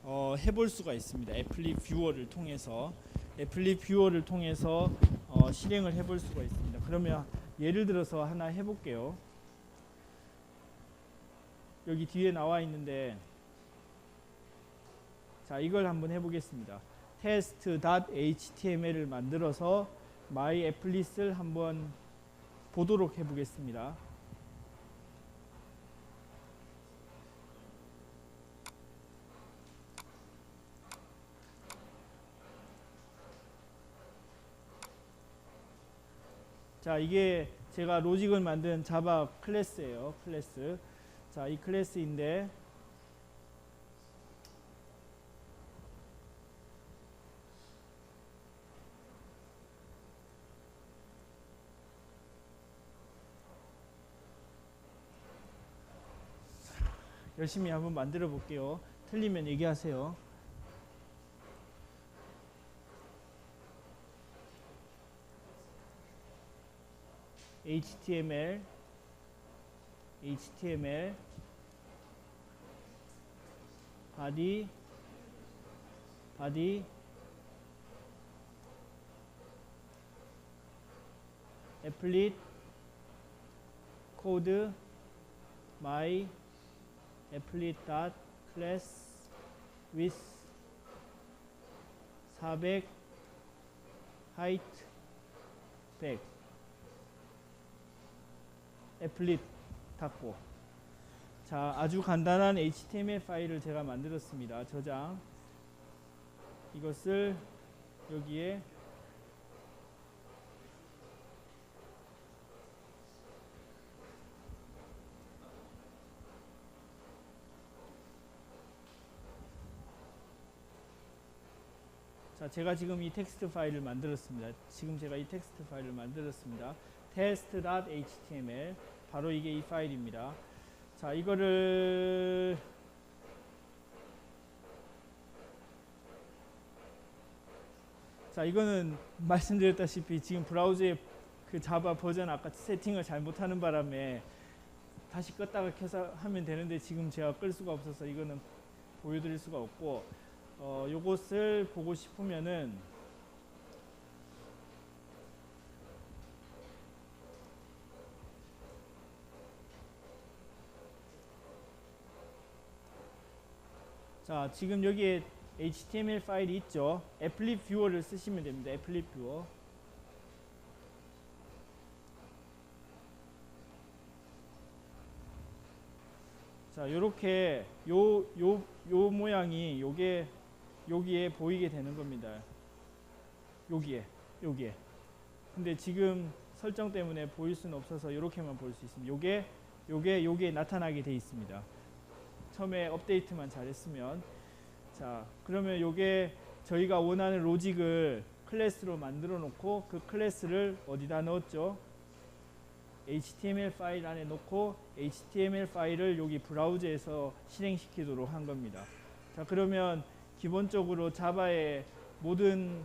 해볼 수가 있습니다. 애플릿 뷰어를 통해서 실행을 해볼 수가 있습니다. 그러면 예를 들어서 하나 해볼게요. 여기 뒤에 나와 있는데, 자, 이걸 한번 해보겠습니다. test.html을 만들어서 myApplet을 한번 보도록 해보겠습니다. 자, 이게 제가 로직을 만든 자바 클래스예요. 클래스. 자, 이 클래스인데 열심히 한번 만들어 볼게요. 틀리면 얘기하세요. HTML body applet code my applet.class with 400 height 100 applet 닫고. 자, 아주 간단한 HTML 파일을 제가 만들었습니다. 저장. 이것을 여기에 자, 제가 지금 이 텍스트 파일을 만들었습니다. test.html 바로 이게 이 파일입니다. 자, 이거를 이거는 말씀드렸다시피 지금 브라우저에 그 자바 버전 아까 세팅을 잘못하는 바람에 다시 껐다가 켜서 하면 되는데 지금 제가 끌 수가 없어서 이거는 보여드릴 수가 없고, 요것을 보고 싶으면은 자, 지금 여기에 HTML 파일이 있죠. 애플릿 뷰어를 쓰시면 됩니다. 애플릿 뷰어. 자, 요렇게 요 모양이 요게 여기에 보이게 되는 겁니다. 여기에. 근데 지금 설정 때문에 보일 수는 없어서 이렇게만 볼 수 있습니다. 요게 나타나게 돼 있습니다. 처음에 업데이트만 잘했으면. 자, 그러면 요게 저희가 원하는 로직을 클래스로 만들어 놓고 그 클래스를 어디다 넣었죠? HTML 파일 안에 넣고 HTML 파일을 여기 브라우저에서 실행시키도록 한 겁니다. 자, 그러면 기본적으로 자바의 모든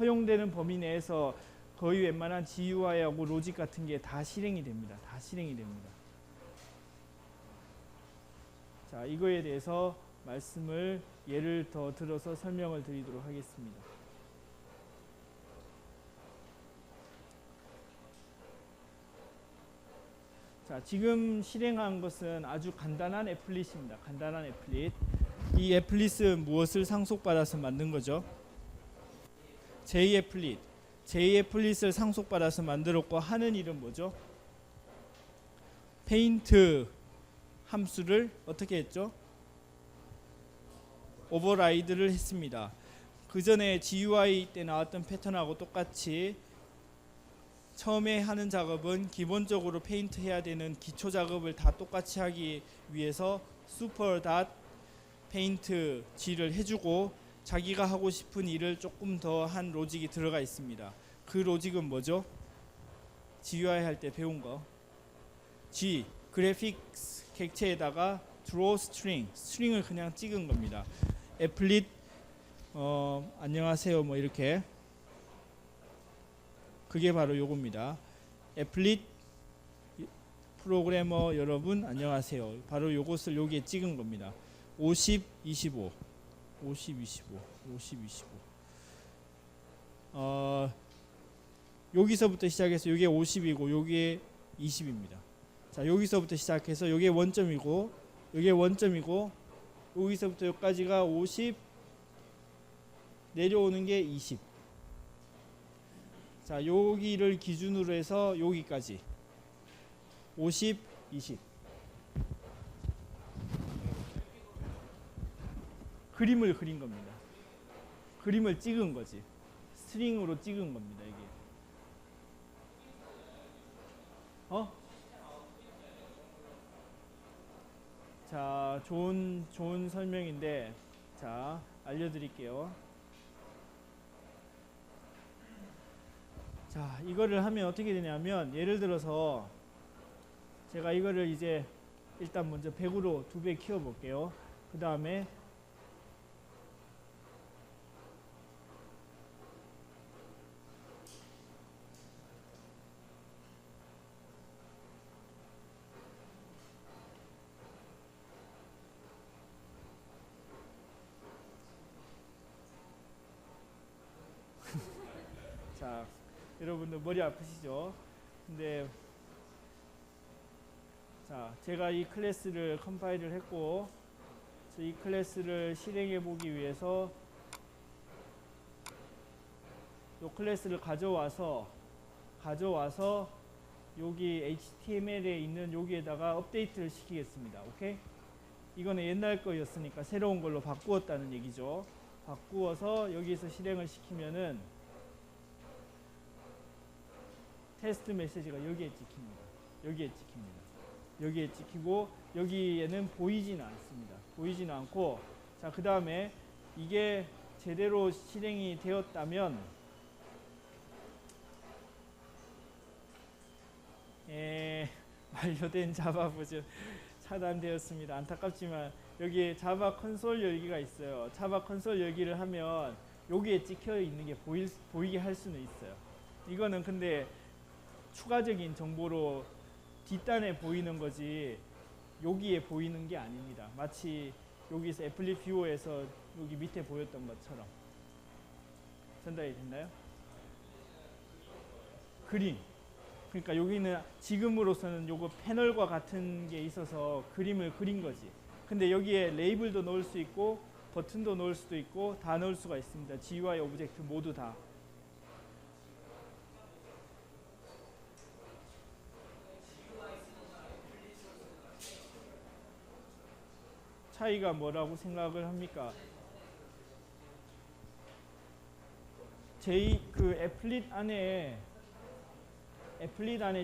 허용되는 범위 내에서 거의 웬만한 GUI하고 로직 같은 게 다 실행이 됩니다. 자, 이거에 대해서 말씀을 예를 더 들어서 설명을 드리도록 하겠습니다. 자, 지금 실행한 것은 아주 간단한 애플릿입니다. 간단한 애플릿. 이 애플릿은 무엇을 상속받아서 만든 거죠? J애플릿. J애플릿을 상속받아서 만들었고 하는 일은 뭐죠? 페인트 함수를 어떻게 했죠? 오버라이드를 했습니다. 그 전에 GUI 때 나왔던 패턴하고 똑같이 처음에 하는 작업은 기본적으로 페인트 해야 되는 기초 작업을 다 똑같이 하기 위해서 super.paint G를 해주고 자기가 하고 싶은 일을 조금 더 한 로직이 들어가 있습니다. 그 로직은 뭐죠? GUI 할 때 배운 거. G, 그래픽스 객체에다가 draw string, 스트링을 그냥 찍은 겁니다. 애플릿 안녕하세요 뭐 이렇게, 그게 바로 요겁니다. 애플릿 프로그래머 여러분 안녕하세요. 바로 요것을 여기에 찍은 겁니다. 50, 25, 50, 25, 50, 25. 여기서부터 시작해서 요게 50이고 요게 20입니다. 자, 여기서부터 시작해서 요게 원점이고 요게 원점이고, 여기서부터 여기까지가 50, 내려오는 게 20. 자, 여기를 기준으로 해서 여기까지 50, 20. 그림을 그린 겁니다. 그림을 찍은 거지. 스트링으로 찍은 겁니다, 이게. 자, 좋은 설명인데, 자, 알려드릴게요. 자, 이거를 하면 어떻게 되냐면, 예를 들어서 제가 이거를 이제 일단 먼저 100으로 2배 키워 볼게요. 그 다음에 자, 여러분들 머리 아프시죠? 근데 자, 제가 이 클래스를 컴파일을 했고, 이 클래스를 실행해 보기 위해서 이 클래스를 가져와서 여기 HTML에 있는 여기에다가 업데이트를 시키겠습니다. 오케이? 이거는 옛날 거였으니까 새로운 걸로 바꾸었다는 얘기죠. 바꾸어서 여기에서 실행을 시키면은 테스트 메시지가 여기에 찍힙니다. 여기에 찍히고 여기에는 보이지는 않습니다. 보이지는 않고, 자, 그 다음에 이게 제대로 실행이 되었다면 완료된 자바 버전 차단되었습니다. 안타깝지만 여기에 자바 컨솔 열기가 있어요. 자바 컨솔 열기를 하면 여기에 찍혀 있는 게 보이게 할 수는 있어요. 이거는 근데 추가적인 정보로 뒷단에 보이는 거지 여기에 보이는 게 아닙니다. 마치 여기서 애플릿 뷰어에서 여기 밑에 보였던 것처럼. 전달이 됐나요? 그림. 그러니까 여기는 지금으로서는 요거 패널과 같은 게 있어서 그림을 그린 거지. 근데 여기에 레이블도 넣을 수 있고 버튼도 넣을 수도 있고 다 넣을 수가 있습니다. GUI 오브젝트 모두 다. 차이가 뭐라고 생각을 합니까? 그 애플릿 안에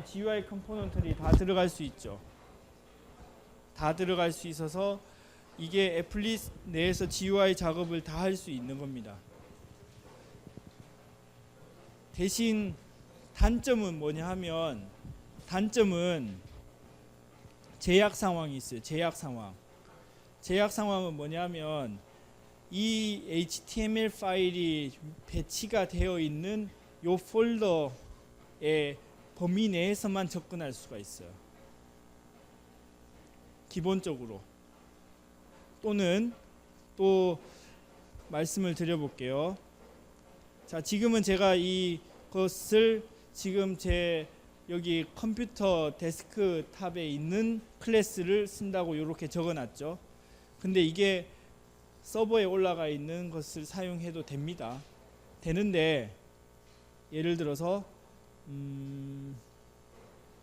GUI 컴포넌트들이 다 들어갈 수 있죠. 다 들어갈 수 있어서 이게 애플릿 내에서 GUI 작업을 다 할 수 있는 겁니다. 대신 단점은 뭐냐 하면, 단점은 제약 상황이 있어요. 제약 상황은 뭐냐면 이 HTML 파일이 배치가 되어 있는 요 폴더의 범위 내에서만 접근할 수가 있어요. 기본적으로. 또는 또 말씀을 드려볼게요. 자, 지금은 제가 이것을 지금 제 여기 컴퓨터 데스크탑에 있는 클래스를 쓴다고 이렇게 적어놨죠. 근데 이게 서버에 올라가 있는 것을 사용해도 됩니다. 되는데 예를 들어서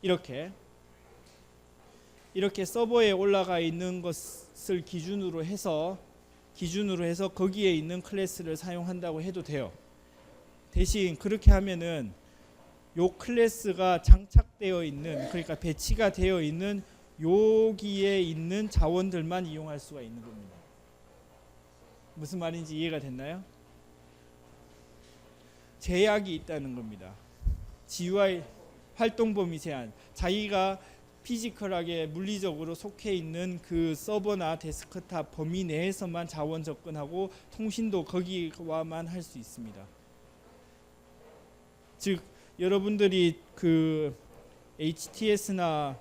이렇게 서버에 올라가 있는 것을 기준으로 해서 거기에 있는 클래스를 사용한다고 해도 돼요. 대신 그렇게 하면은 요 클래스가 장착되어 있는, 그러니까 배치가 되어 있는 여기에 있는 자원들만 이용할 수가 있는 겁니다. 무슨 말인지 이해가 됐나요? 제약이 있다는 겁니다. GUI 활동 범위 제한. 자기가 피지컬하게 물리적으로 속해 있는 그 서버나 데스크탑 범위 내에서만 자원 접근하고 통신도 거기와만 할 수 있습니다. 즉 여러분들이 그 HTS나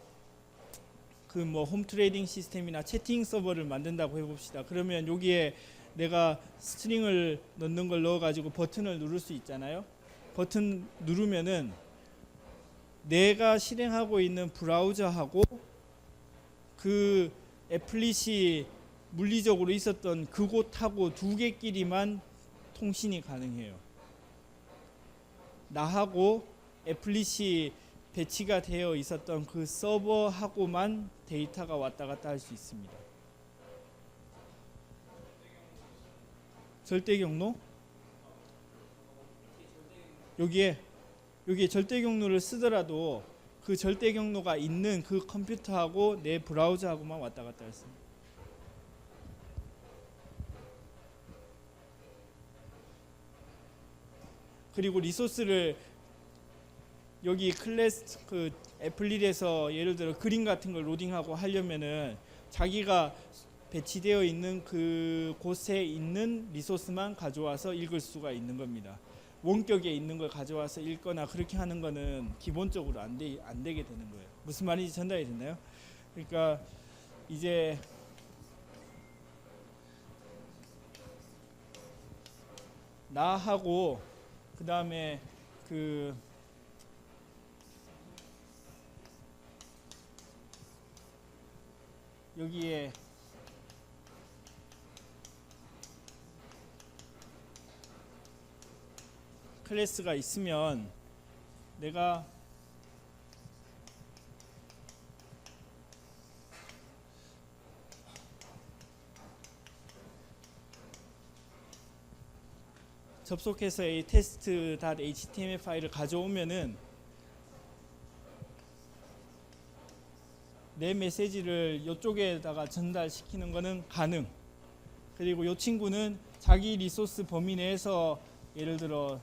그 뭐 홈 트레이딩 시스템이나 채팅 서버를 만든다고 해봅시다. 그러면 여기에 내가 스트링을 넣는 걸 넣어가지고 버튼을 누를 수 있잖아요. 버튼 누르면은 내가 실행하고 있는 브라우저하고 그 애플릿이 물리적으로 있었던 그곳하고 두 개끼리만 통신이 가능해요. 나하고 애플릿이 배치가 되어 있었던 그 서버하고만 데이터가 왔다 갔다 할 수 있습니다. 절대 경로? 여기에 절대 경로를 쓰더라도 그 절대 경로가 있는 그 컴퓨터하고 내 브라우저하고만 왔다 갔다 했습니다. 그리고 리소스를 여기 클래스 그 애플릿에서 예를 들어 그림 같은 걸 로딩하고 하려면은 자기가 배치되어 있는 그 곳에 있는 리소스만 가져와서 읽을 수가 있는 겁니다. 원격에 있는 걸 가져와서 읽거나 그렇게 하는 거는 기본적으로 안 되게 되는 거예요. 무슨 말인지 전달이 됐나요? 그러니까 이제 나하고 그 다음에 그 여기에 클래스가 있으면 내가 접속해서 이 test.html 파일을 가져오면은 내 메시지를 이쪽에다가 전달시키는 것은 가능. 그리고 이 친구는 자기 리소스 범위 내에서 예를 들어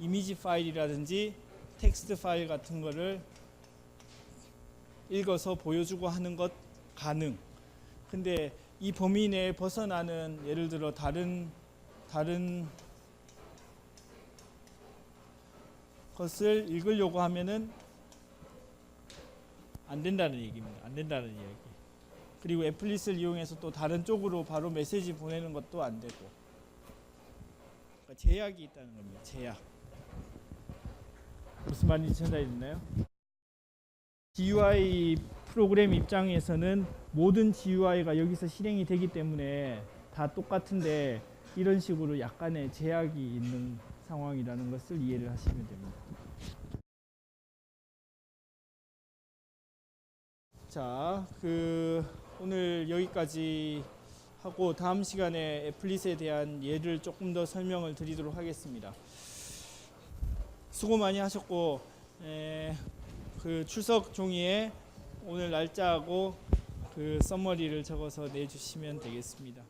이미지 파일이라든지 텍스트 파일 같은 거를 읽어서 보여주고 하는 것 가능. 근데 이 범위 내에 벗어나는 예를 들어 다른 것을 읽으려고 하면은 안 된다는 얘기입니다. 안 된다는 이야기. 그리고 애플릿을 이용해서 또 다른 쪽으로 바로 메시지 보내는 것도 안 되고. 그러니까 제약이 있다는 겁니다. 제약. 무슨 말인지 전달이 됐나요? GUI 프로그램 입장에서는 모든 GUI가 여기서 실행이 되기 때문에 다 똑같은데 이런 식으로 약간의 제약이 있는 상황이라는 것을 이해를 하시면 됩니다. 자, 오늘 여기까지 하고 다음 시간에 애플릿에 대한 예를 조금 더 설명을 드리도록 하겠습니다. 수고 많이 하셨고 그 출석 종이에 오늘 날짜하고 그 서머리를 적어서 내주시면 되겠습니다.